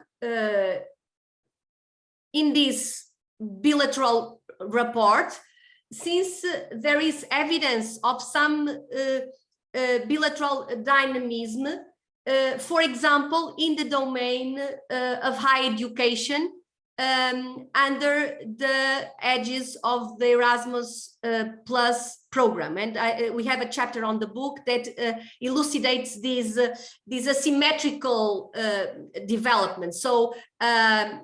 in this bilateral rapport, since there is evidence of some bilateral dynamism, for example, in the domain of higher education, under the edges of the Erasmus Plus program. And we have a chapter on the book that elucidates these asymmetrical developments. So a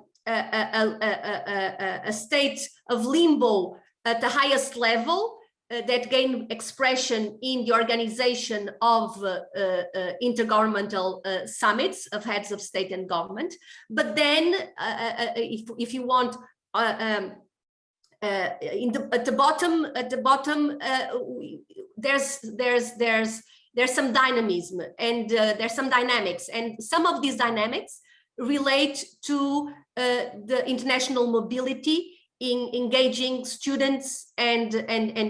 state of limbo at the highest level that gain expression in the organization of intergovernmental summits of heads of state and government. But then, if you want, at the bottom, there's some dynamism and there's some dynamics, and some of these dynamics relate to the international mobility in engaging students and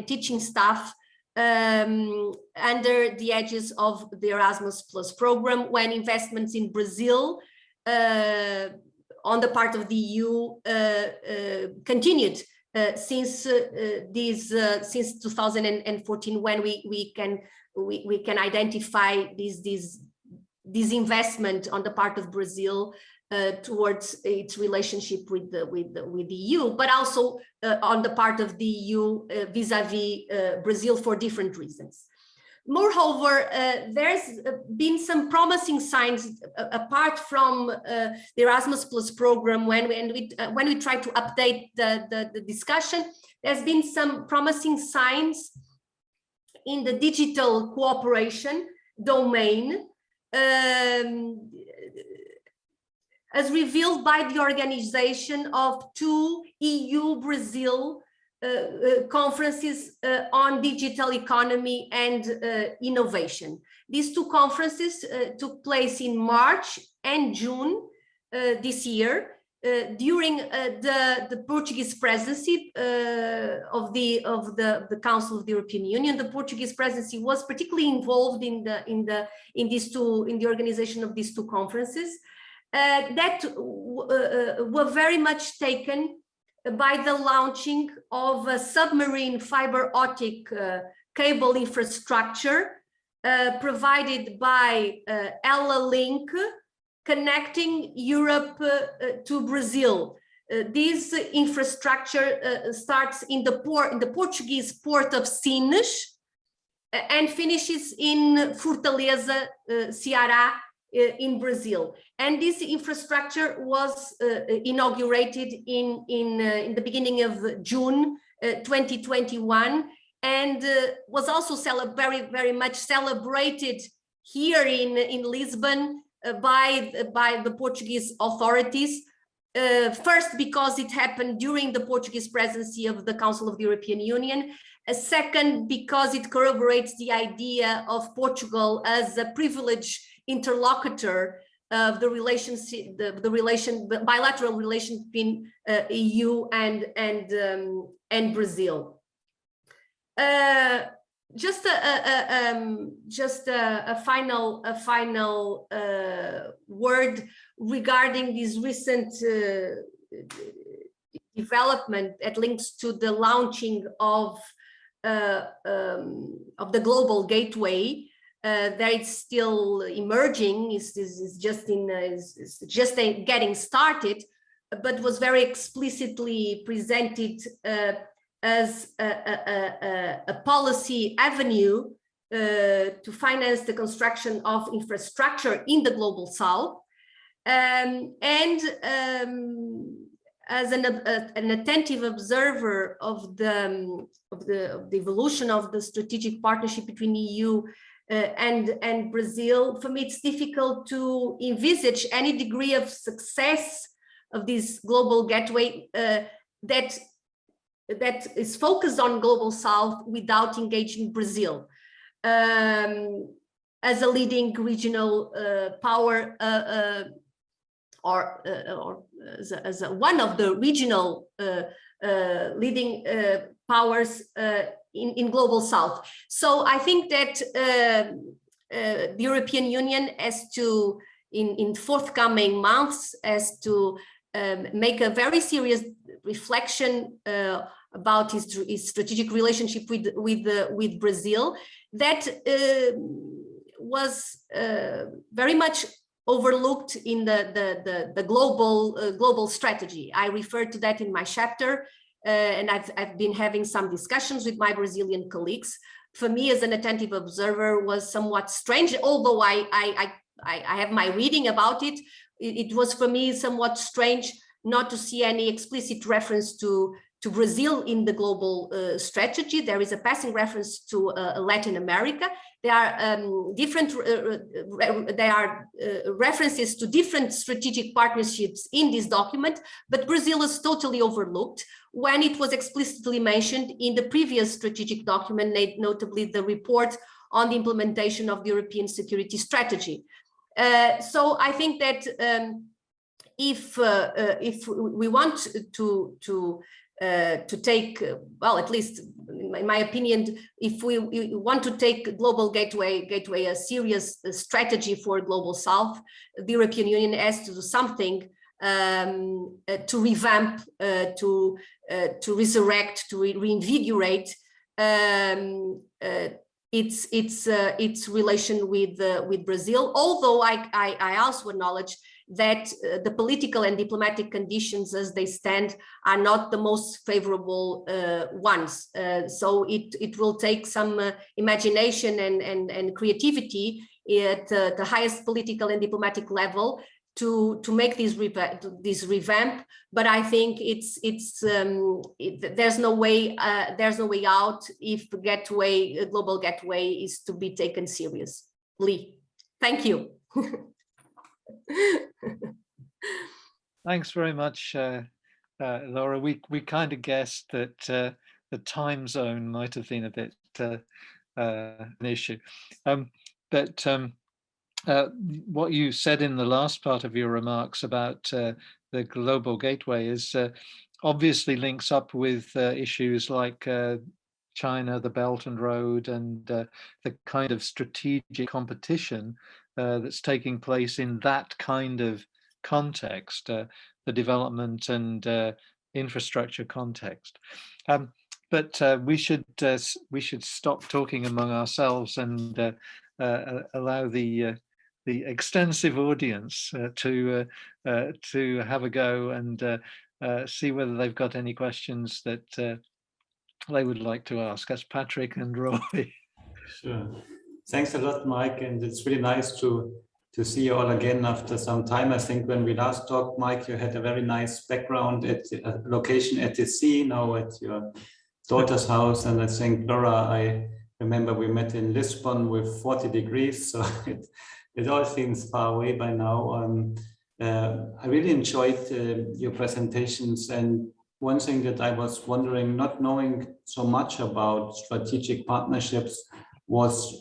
teaching staff under the edges of the Erasmus Plus program, when investments in Brazil on the part of the EU continued since 2014, when we can identify this investment on the part of Brazil towards its relationship with the EU, but also on the part of the EU vis-a-vis Brazil for different reasons. Moreover, there's been some promising signs apart from the Erasmus Plus program. When we try to update the discussion, there's been some promising signs in the digital cooperation domain, as revealed by the organization of 2 EU-Brazil conferences on digital economy and innovation. These 2 conferences took place in March and June this year, during the Portuguese presidency of the Council of the European Union. The Portuguese presidency was particularly involved in the organization of these 2 conferences. That were very much taken by the launching of a submarine fiber optic cable infrastructure provided by Ela Link, connecting Europe to Brazil. This infrastructure starts in the Portuguese port of Sines and finishes in Fortaleza, Ceará, in Brazil. And this infrastructure was inaugurated in the beginning of June 2021, and was also very much celebrated here in Lisbon by the Portuguese authorities. First, because it happened during the Portuguese presidency of the Council of the European Union. Second, because it corroborates the idea of Portugal as a privileged interlocutor of the relationship, the bilateral relation between EU and Brazil. Just a final word regarding this recent development that links to the launching of the global gateway. That it's still emerging, is just getting started, but was very explicitly presented as a policy avenue to finance the construction of infrastructure in the global south, and as an attentive observer of the evolution of the strategic partnership between EU and Brazil, for me it's difficult to envisage any degree of success of this global gateway that is focused on global south without engaging Brazil as a leading regional power, or as one of the regional leading powers in global south. So I think that the European Union has to, in forthcoming months, has to make a very serious reflection about his strategic relationship with Brazil, that was very much overlooked in the global strategy. I referred to that in my chapter, and I've been having some discussions with my Brazilian colleagues. For me, as an attentive observer, was somewhat strange, although I have my reading about it. It was for me somewhat strange not to see any explicit reference to Brazil in the global strategy. There is a passing reference to Latin America. There are references to different strategic partnerships in this document, but Brazil is totally overlooked when it was explicitly mentioned in the previous strategic document, notably the report on the implementation of the European security strategy. So I think that if we want to take, well, at least in my opinion, if we want to take global gateway a serious strategy for global South, the European Union has to do something to revamp, to resurrect, to reinvigorate its relation with Brazil. Although I also acknowledge that the political and diplomatic conditions as they stand are not the most favorable ones. So it will take some imagination and creativity at the highest political and diplomatic level to make this revamp. But I think there's no way out if global gateway is to be taken seriously. Thank you. Thanks very much, Laura. We kind of guessed that the time zone might have been a bit an issue, but what you said in the last part of your remarks about the global gateway is obviously links up with issues like China, the Belt and Road, and the kind of strategic competition that's taking place in that kind of context, the development and infrastructure context. But we should stop talking among ourselves and allow the extensive audience to have a go and see whether they've got any questions that they would like to ask. That's Patrick and Roy. Sure. Thanks a lot, Mike, and it's really nice to see you all again after some time. I think when we last talked, Mike, you had a very nice background at a location at the sea, now at your daughter's house, and I think, Laura, I remember we met in Lisbon with 40 degrees, so it all seems far away by now. I really enjoyed your presentations, and one thing that I was wondering, not knowing so much about strategic partnerships, was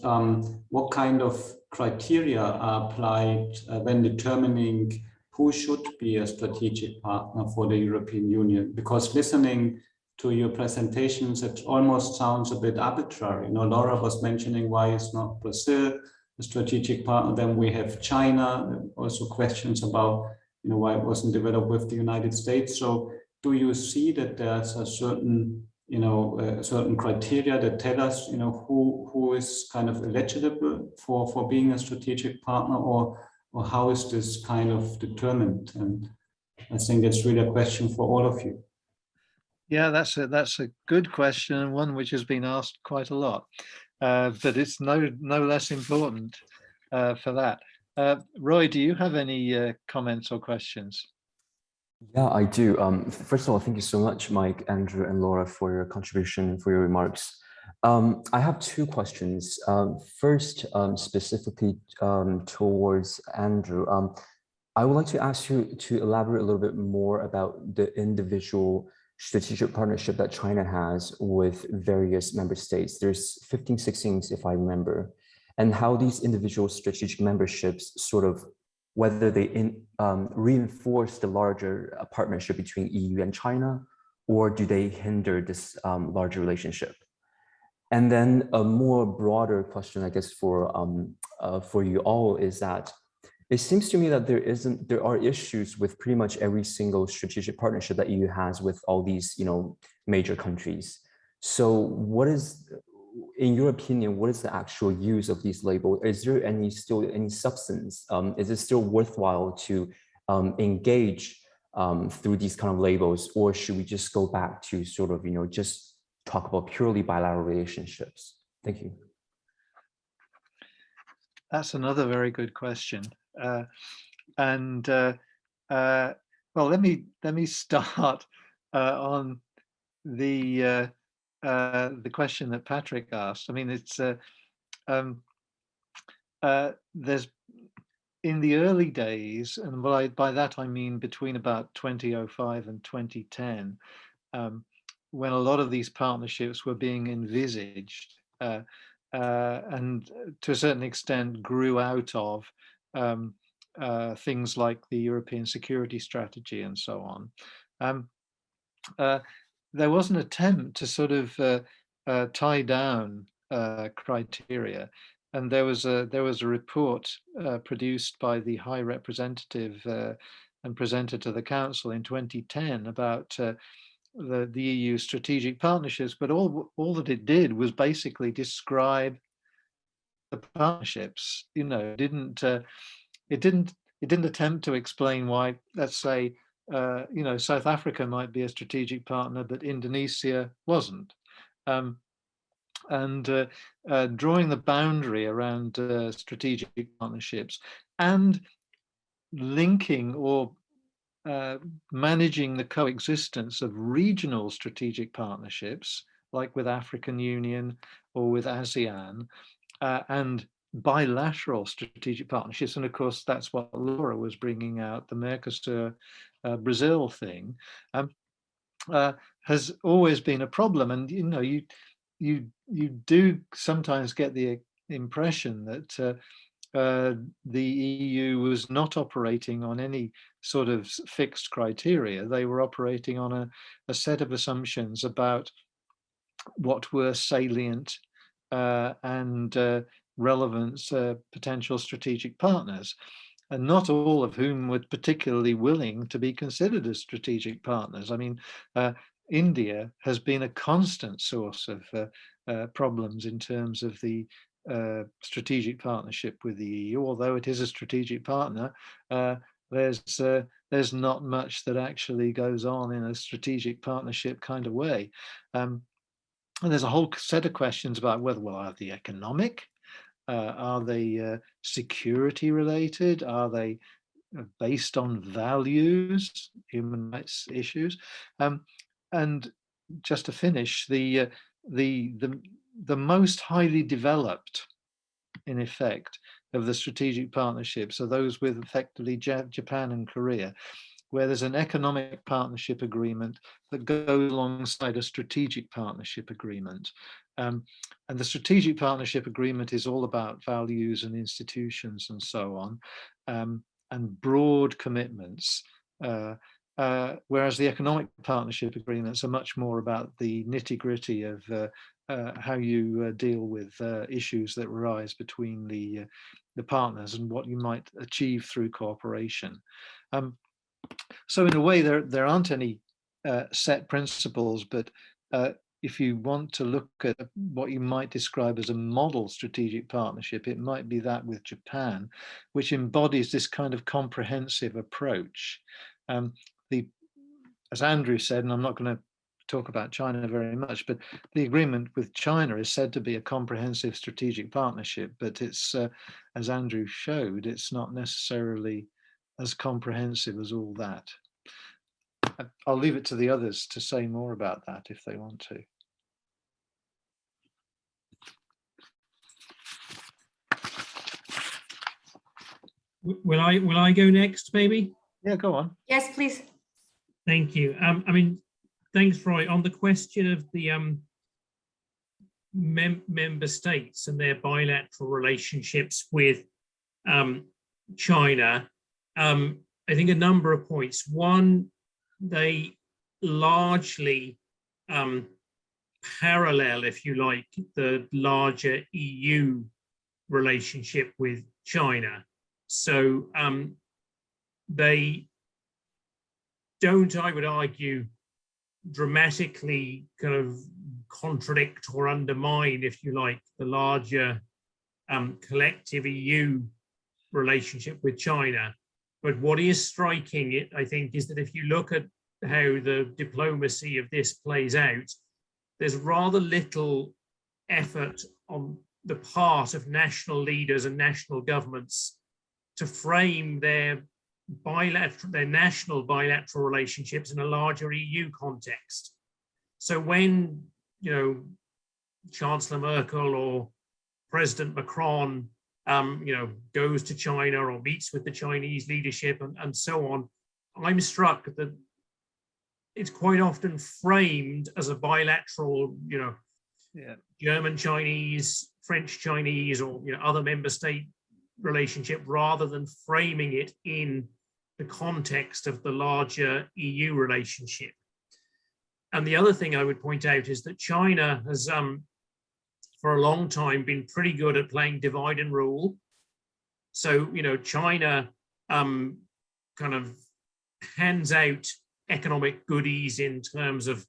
what kind of criteria are applied when determining who should be a strategic partner for the European Union? Because listening to your presentations, it almost sounds a bit arbitrary. You know, Laura was mentioning why it's not Brazil a strategic partner. Then we have China, also questions about, you know, why it wasn't developed with the United States. So do you see that there's a certain, you know, certain criteria that tell us, you know, who is kind of eligible for being a strategic partner, or how is this kind of determined? And I think it's really a question for all of you. Yeah, that's a good question, and one which has been asked quite a lot, but it's no less important for that. Roy, do you have any comments or questions? Yeah, I do. First of all, thank you so much, Mike, Andrew, and Laura, for your contribution, for your remarks. I have two questions. First, specifically towards Andrew, I would like to ask you to elaborate a little bit more about the individual strategic partnership that China has with various member states. There's 15, 16, if I remember, and how these individual strategic memberships sort of, whether they reinforce the larger partnership between EU and China, or do they hinder this larger relationship? And then a more broader question, I guess, for you all is that it seems to me that there are issues with pretty much every single strategic partnership that EU has with all these, you know, major countries. So in your opinion, what is the actual use of these labels? Is there still any substance? Is it still worthwhile to engage through these kind of labels, or should we just go back to sort of, just talk about purely bilateral relationships? Thank you. That's another very good question. Well, let me start on the question that Patrick asked. I mean, it's there's in the early days, and by that I mean between about 2005 and 2010, when a lot of these partnerships were being envisaged, and to a certain extent grew out of things like the European security strategy and so on. There was an attempt to sort of tie down criteria, and there was a report produced by the High Representative and presented to the Council in 2010 about the EU strategic partnerships. But all that it did was basically describe the partnerships. It didn't attempt to explain why, let's say, South Africa might be a strategic partner, but Indonesia wasn't. Drawing the boundary around strategic partnerships and linking or managing the coexistence of regional strategic partnerships, like with African Union or with ASEAN, and bilateral strategic partnerships. And of course, that's what Laura was bringing out, the Mercosur Brazil thing, has always been a problem. And you do sometimes get the impression that the EU was not operating on any sort of fixed criteria. They were operating on a set of assumptions about what were salient and relevant potential strategic partners, and not all of whom were particularly willing to be considered as strategic partners. I mean, India has been a constant source of problems in terms of the strategic partnership with the EU. Although it is a strategic partner, there's not much that actually goes on in a strategic partnership kind of way. And there's a whole set of questions about whether, well, are they economic? Are they security related? Are they based on values, human rights issues? And just to finish, the most highly developed, in effect, of the strategic partnerships are those with effectively Japan and Korea, where there's an economic partnership agreement that goes alongside a strategic partnership agreement. And the strategic partnership agreement is all about values and institutions and so on, and broad commitments, whereas the economic partnership agreements are much more about the nitty-gritty of how you deal with issues that arise between the partners and what you might achieve through cooperation. So in a way, there aren't any set principles, but if you want to look at what you might describe as a model strategic partnership, it might be that with Japan, which embodies this kind of comprehensive approach. As Andrew said, and I'm not going to talk about China very much, but the agreement with China is said to be a comprehensive strategic partnership, but it's, as Andrew showed, it's not necessarily as comprehensive as all that. I'll leave it to the others to say more about that if they want to. Will I go next, maybe? Yeah, go on. Yes, please. Thank you. I mean, thanks, Roy. On the question of the member states and their bilateral relationships with China, I think a number of points. One, they largely parallel, if you like, the larger EU relationship with China. So they don't, I would argue, dramatically kind of contradict or undermine, if you like, the larger collective EU relationship with China. But what is striking, it, I think, is that if you look at how the diplomacy of this plays out, there's rather little effort on the part of national leaders and national governments to frame their national bilateral relationships in a larger EU context. So when, you know, Chancellor Merkel or President Macron, you know, goes to China or meets with the Chinese leadership and so on, I'm struck that it's quite often framed as a bilateral, you know, German-Chinese, French-Chinese, or, you know, other member state relationship, rather than framing it in the context of the larger EU relationship. And the other thing I would point out is that China has, for a long time, been pretty good at playing divide and rule. So, you know, China kind of hands out economic goodies in terms of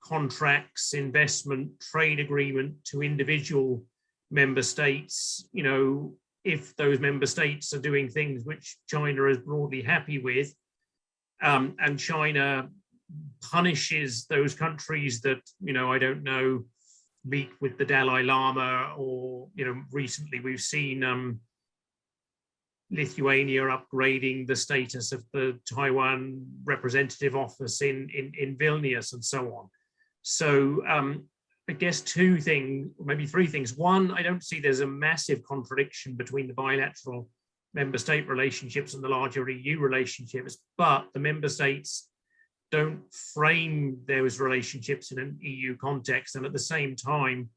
contracts, investment, trade agreement to individual member states, you know, if those member states are doing things which China is broadly happy with, and China punishes those countries that, you know, I don't know, meet with the Dalai Lama, or, you know, recently we've seen Lithuania upgrading the status of the Taiwan representative office in Vilnius and so on. So I guess two things, maybe three things. One, I don't see there's a massive contradiction between the bilateral member state relationships and the larger EU relationships, but the member states don't frame those relationships in an EU context. And at the same time,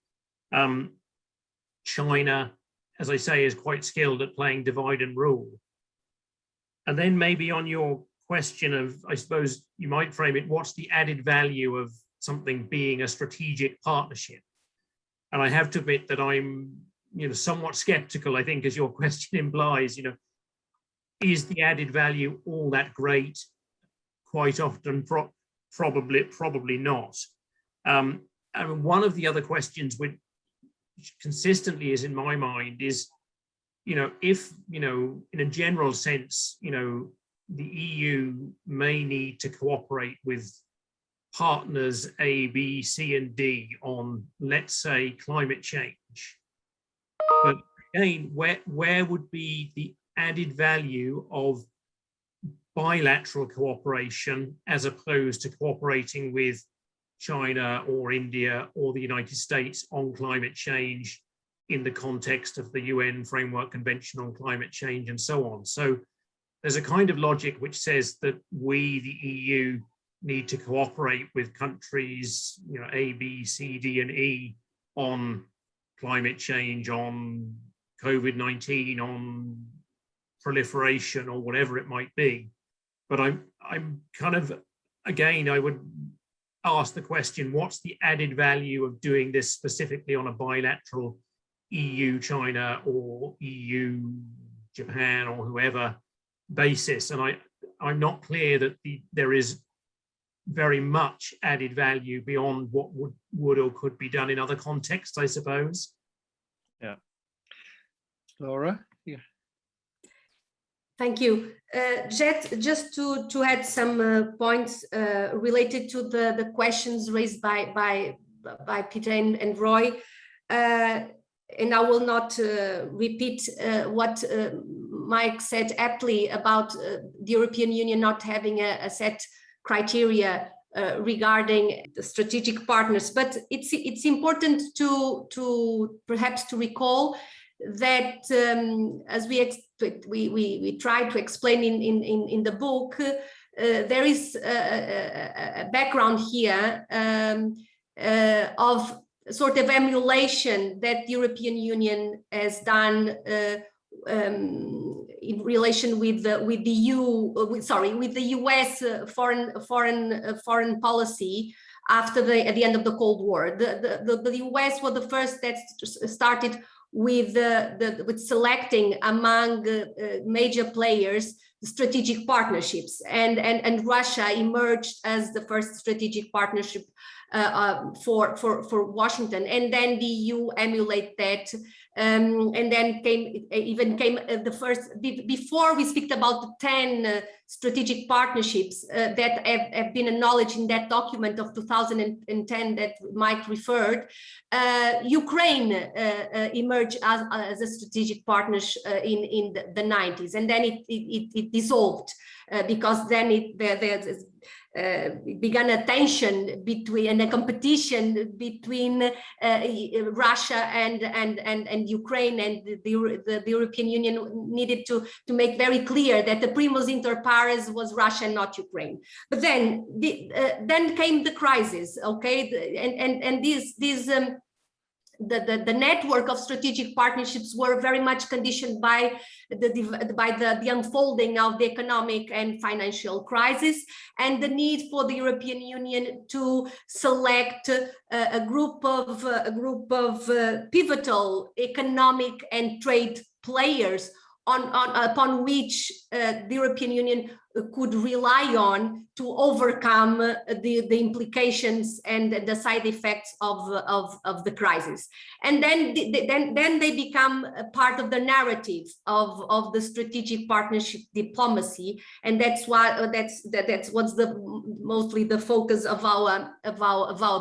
China, as I say, is quite skilled at playing divide and rule. And then maybe on your question of, I suppose you might frame it, what's the added value of something being a strategic partnership? And I have to admit that I'm, you know, somewhat skeptical, I think, as your question implies, you know, is the added value all that great? Quite often, probably not. And one of the other questions which consistently is in my mind is, you know, if, you know, in a general sense, you know, the EU may need to cooperate with partners A, B, C, and D on, let's say, climate change. But again, where would be the added value of bilateral cooperation as opposed to cooperating with China or India or the United States on climate change in the context of the UN Framework Convention on Climate Change and so on? So there's a kind of logic which says that we, the EU, need to cooperate with countries, you know, A, B, C, D, and E on climate change, on COVID-19, on proliferation, or whatever it might be. But I'm kind of, again, I would ask the question, what's the added value of doing this specifically on a bilateral EU-China or EU-Japan or whoever basis? And I'm not clear that there is very much added value beyond what would or could be done in other contexts, I suppose. Yeah. Laura? Yeah. Thank you. Jet, just to add some points related to the questions raised by Peter and Roy, and I will not repeat what Mike said aptly about the European Union not having a set criteria regarding the strategic partners, but it's important to perhaps to recall that as we try to explain in the book, there is a background here of sort of emulation that the European Union has done in relation with the US foreign policy after at the end of the Cold War. The US was the first that started with selecting among major players strategic partnerships, and Russia emerged as the first strategic partnership for Washington, and then the EU emulate that, and then came the first, before we speak about the 10 strategic partnerships that have been acknowledged in that document of 2010 that Mike referred. Ukraine emerged as a strategic partner in the 90s, and then it dissolved because then it began a tension and a competition between Russia and Ukraine, and the European Union needed to make very clear that the primus inter pares was Russia and not Ukraine. But then came the crisis, okay, and the network of strategic partnerships were very much conditioned by the unfolding of the economic and financial crisis, and the need for the European Union to select a group of pivotal economic and trade players upon which the European Union could rely on to overcome the implications and the side effects of the crisis. And then they become a part of the narrative of the strategic partnership diplomacy, and that's what's mostly the focus of our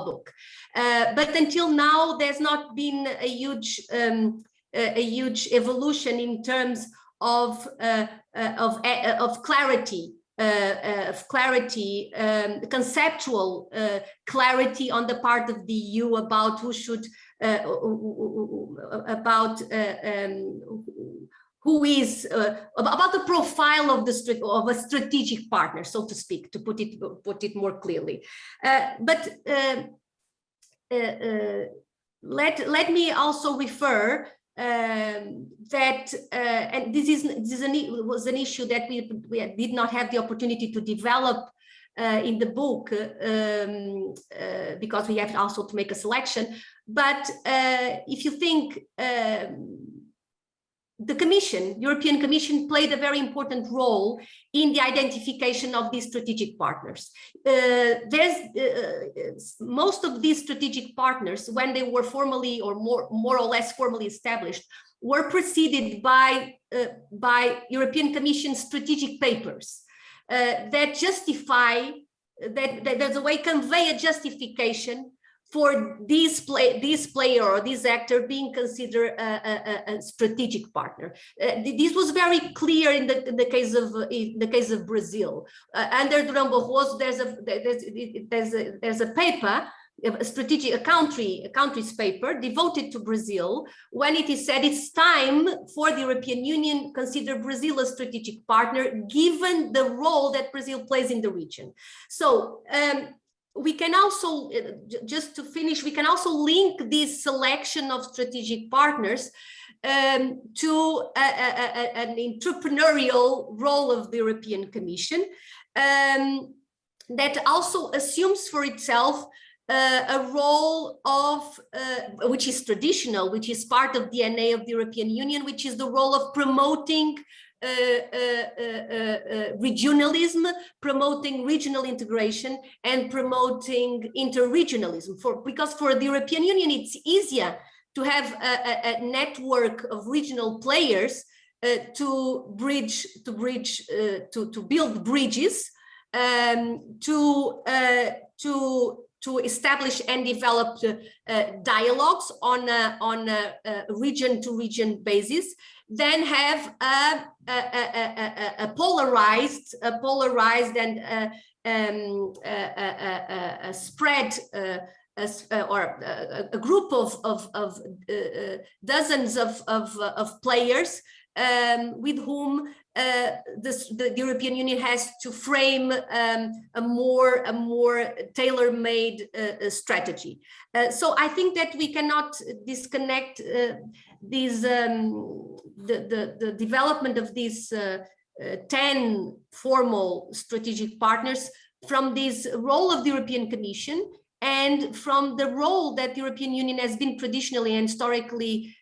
book. But until now, there's not been a huge evolution in terms of clarity, conceptual clarity on the part of the EU about who should, about the profile of a strategic partner, so to speak, to put it more clearly. Let me also refer that, and was an issue that we did not have the opportunity to develop in the book because we have also to make a selection. But if you think the European Commission played a very important role in the identification of these strategic partners. Most of these strategic partners, when they were formally or more or less formally established, were preceded by European Commission strategic papers that justify, that there's a way convey a justification for this player or this actor being considered a strategic partner. This was very clear in the case of Brazil. Under Durão Barroso, there's a paper, a country's paper devoted to Brazil, when it is said it's time for the European Union consider Brazil a strategic partner, given the role that Brazil plays in the region. So. We can also, just to finish, we can also link this selection of strategic partners to an entrepreneurial role of the European Commission that also assumes for itself a role of, which is traditional, which is part of DNA of the European Union, which is the role of promoting regionalism, promoting regional integration, and promoting interregionalism. Because for the European Union, it's easier to have a network of regional players to build bridges, to establish and develop dialogues on a region-to-region basis, then have a polarized and a spread or a group of dozens of players with whom the European Union has to frame a more tailor-made strategy. So I think that we cannot disconnect the development of these 10 formal strategic partners from this role of the European Commission and from the role that the European Union has been traditionally and historically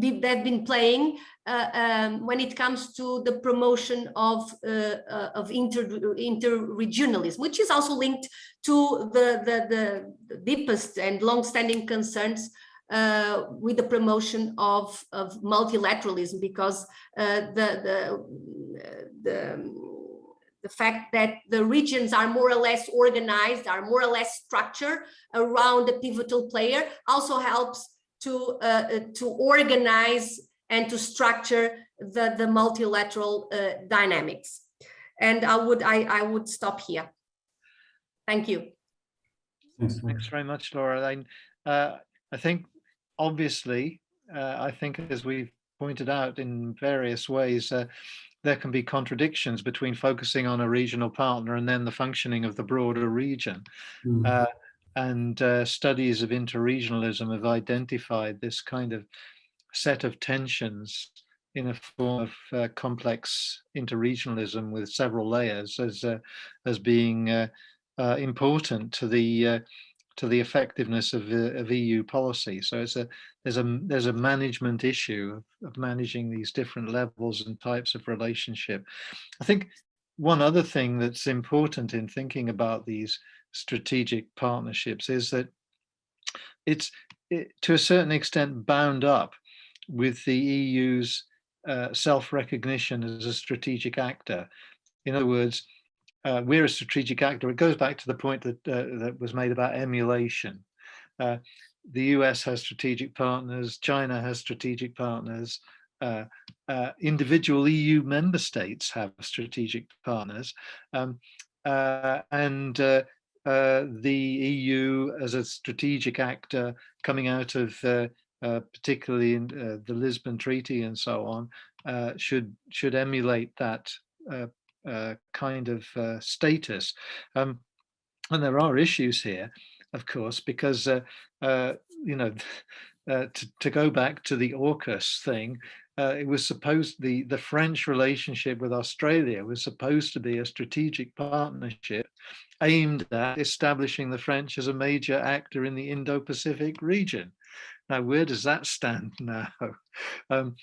they've been playing when it comes to the promotion of interregionalism, which is also linked to the deepest and long-standing concerns with the promotion of multilateralism, because the fact that the regions are more or less organized, are more or less structured around a pivotal player, also helps to organize and to structure the multilateral dynamics. And I would stop here. Thank you. Thanks very much, Laura. I think obviously, I think as we've pointed out in various ways, there can be contradictions between focusing on a regional partner and then the functioning of the broader region. And studies of interregionalism have identified this kind of set of tensions in a form of complex interregionalism with several layers as being important to the effectiveness of EU policy. So there's a management issue of managing these different levels and types of relationship. I think one other thing that's important in thinking about these strategic partnerships is that it's to a certain extent bound up with the EU's self-recognition as a strategic actor. In other words, we're a strategic actor. It goes back to the point that was made about emulation. The US has strategic partners, China has strategic partners, individual EU member states have strategic partners, and the EU as a strategic actor coming out of particularly in the Lisbon Treaty and so on, should emulate that kind of status. And there are issues here, of course, because you know, to go back to the AUKUS thing, it was supposed the French relationship with Australia was supposed to be a strategic partnership aimed at establishing the French as a major actor in the Indo-Pacific region. Now, where does that stand now? You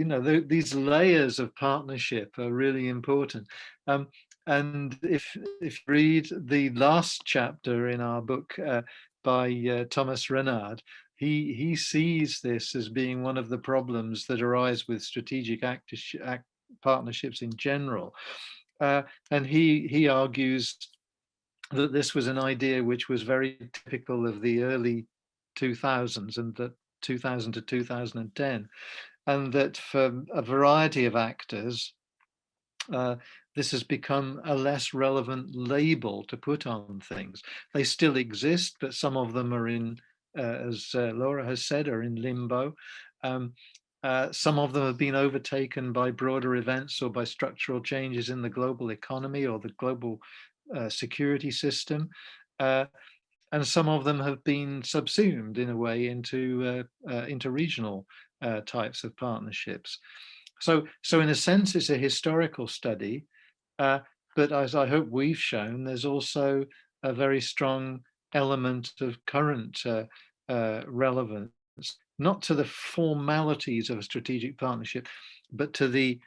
know, these layers of partnership are really important. And if you read the last chapter in our book by Thomas Renard, he sees this as being one of the problems that arise with strategic partnerships in general. And he argues that this was an idea which was very typical of the early 2000s and the 2000 to 2010, and that for a variety of actors, this has become a less relevant label to put on things. They still exist, but some of them are in, as Laura has said, are in limbo. Some of them have been overtaken by broader events or by structural changes in the global economy or the global security system. And some of them have been subsumed in a way into regional types of partnerships. So in a sense, it's a historical study, but as I hope we've shown, there's also a very strong element of current relevance, not to the formalities of a strategic partnership, but to the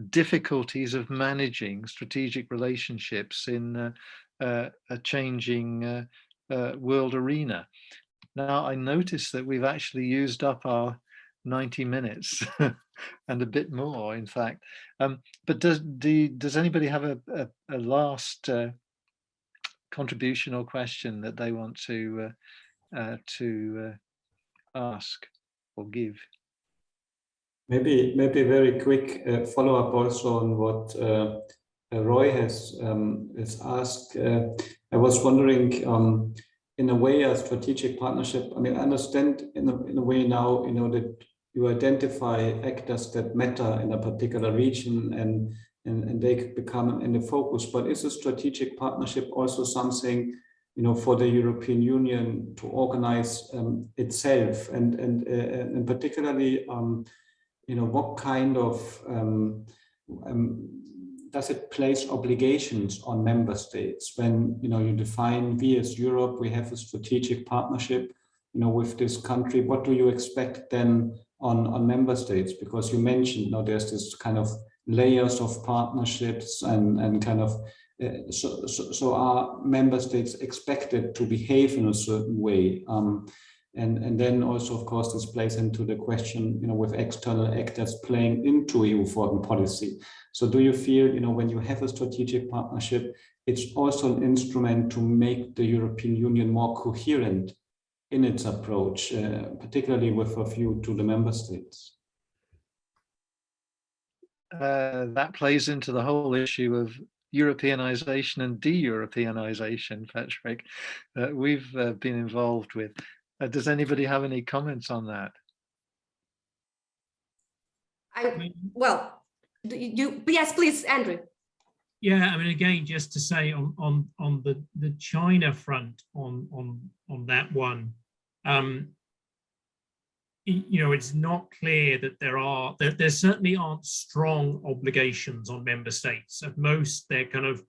difficulties of managing strategic relationships in a changing world arena. Now, I noticed that we've actually used up our 90 minutes and a bit more, in fact. But does anybody have a last contribution or question that they want to ask or give? Maybe very quick follow-up also on what Roy has asked. I was wondering, in a way, a strategic partnership. I mean, I understand in a way now, you know, that you identify actors that matter in a particular region and they could become in the focus. But is a strategic partnership also something, you know, for the European Union to organize itself, and particularly, you know, what kind of does it place obligations on member states when, you know, you define, we as Europe, we have a strategic partnership with this country, what do you expect then on member states? Because you mentioned, there's this kind of layers of partnerships and kind of, so are member states expected to behave in a certain way? And then also, of course, this plays into the question, with external actors playing into EU foreign policy. So do you feel, when you have a strategic partnership, it's also an instrument to make the European Union more coherent in its approach, particularly with a view to the member states? That plays into the whole issue of Europeanization and de-Europeanization, Patrick, that we've been involved with. Does anybody have any comments on that? Yes, please, Andrew. Yeah, I mean, again, just to say on the China front on that one, it's not clear that there certainly aren't strong obligations on member states. At most, they're kind of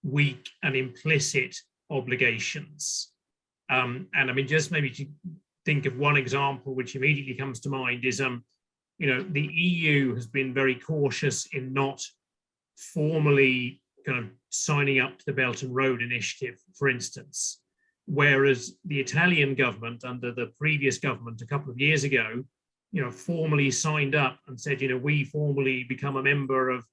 weak and implicit obligations. And I mean, just maybe to think of one example which immediately comes to mind is, the EU has been very cautious in not formally kind of signing up to the Belt and Road Initiative, for instance, whereas the Italian government under the previous government a couple of years ago, formally signed up and said, we formally become a member of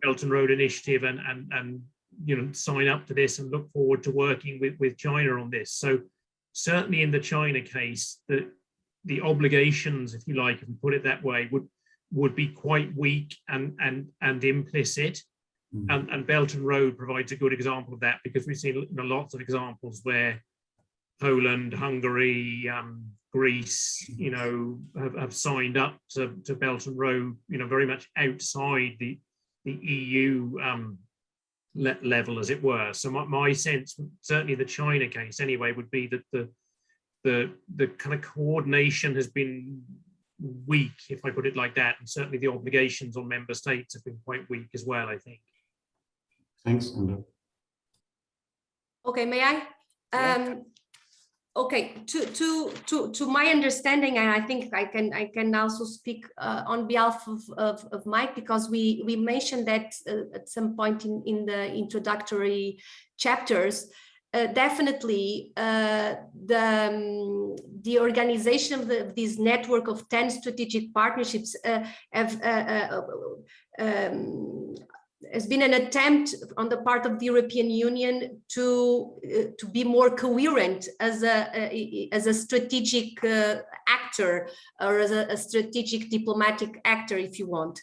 Belt and Road Initiative and sign up to this and look forward to working with China on this. So certainly in the China case, the obligations, if you like, if we put it that way, would be quite weak and implicit. Mm-hmm. And Belt and Road provides a good example of that, because we've seen lots of examples where Poland, Hungary, Greece, have signed up to Belt and Road, very much outside the EU level, as it were. So my sense, certainly the China case anyway, would be that the kind of coordination has been weak, if I put it like that, and certainly the obligations on member states have been quite weak as well, I think. Thanks, Andrew. Okay, may I? Yeah. Okay, to my understanding, and I think I can also speak on behalf of Mike, because we mentioned that at some point in the introductory chapters. Definitely, the organization of this network of 10 strategic partnerships has been an attempt on the part of the European Union to be more coherent as a strategic actor, or as a strategic diplomatic actor, if you want.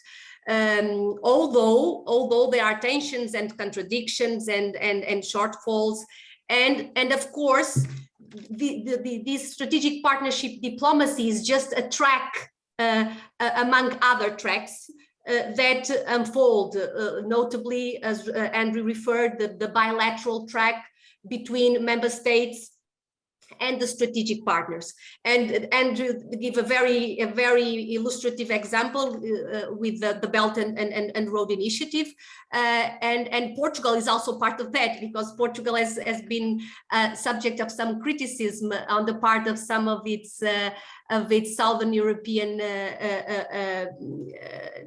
Although there are tensions and contradictions and shortfalls, and of course, this strategic partnership diplomacy is just a track among other tracks that unfold, notably, as Andrew referred, the bilateral track between member states and the strategic partners. And Andrew gave a very illustrative example with the Belt and Road Initiative, and Portugal is also part of that, because Portugal has been subject of some criticism on the part of some of its Southern European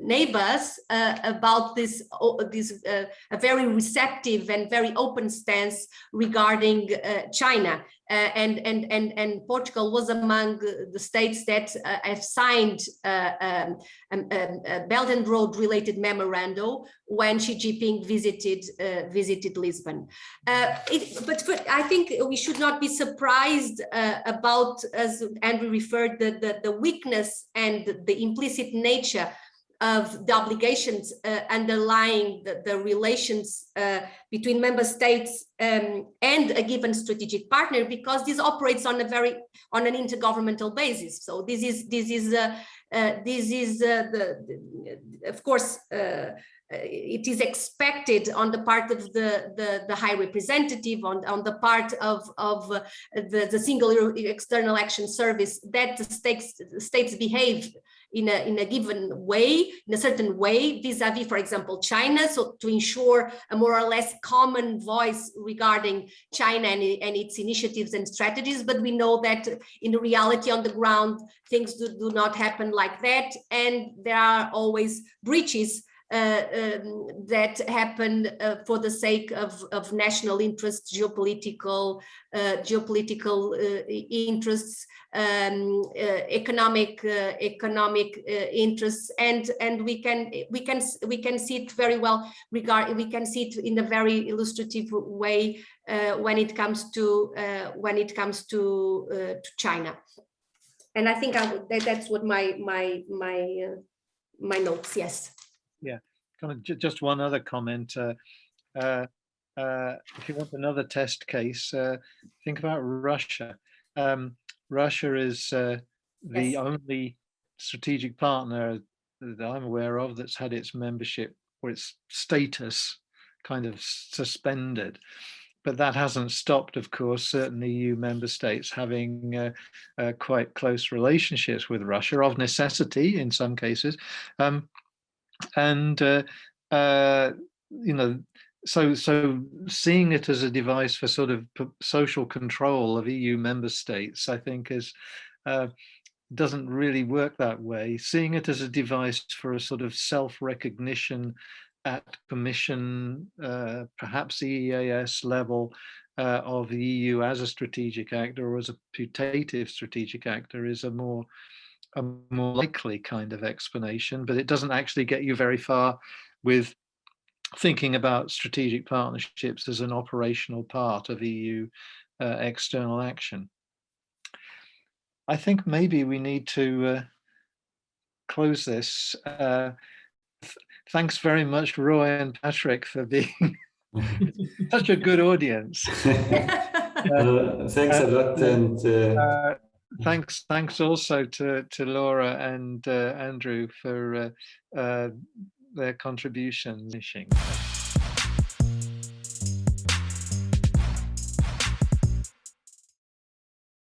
neighbors about this a very receptive and very open stance regarding China. And Portugal was among the states that have signed a Belt and Road related memorandum when Xi Jinping visited Lisbon. But I think we should not be surprised about, as Andrew referred, the weakness and the implicit nature of the obligations underlying the relations between member states and a given strategic partner, because this operates on an intergovernmental basis. So this is this is of course, it is expected on the part of the High Representative, on the part of the single external action service, that the states behave in a given way, in a certain way, vis-a-vis, for example, China, so to ensure a more or less common voice regarding China and its initiatives and strategies. But we know that in the reality on the ground, things do not happen like that, and there are always breaches that happen for the sake of national interests, geopolitical interests, economic interests, and we can see it very well. We can see it in a very illustrative way when it comes to China. And I think that's what my notes. Yes. Yeah, kind of just one other comment. If you want another test case, think about Russia. Russia is the only strategic partner that I'm aware of that's had its membership or its status kind of suspended. But that hasn't stopped, of course, certain EU member states having quite close relationships with Russia, of necessity in some cases. You know, so seeing it as a device for sort of social control of EU member states, I think is doesn't really work that way. Seeing it as a device for a sort of self-recognition at Commission, perhaps EEAS level of the EU as a strategic actor or as a putative strategic actor is a more likely kind of explanation, but it doesn't actually get you very far with thinking about strategic partnerships as an operational part of EU external action. I think maybe we need to close this. Thanks very much, Roy and Patrick, for being such a good audience. Thanks a lot, and thanks also to Laura and Andrew for their contributions.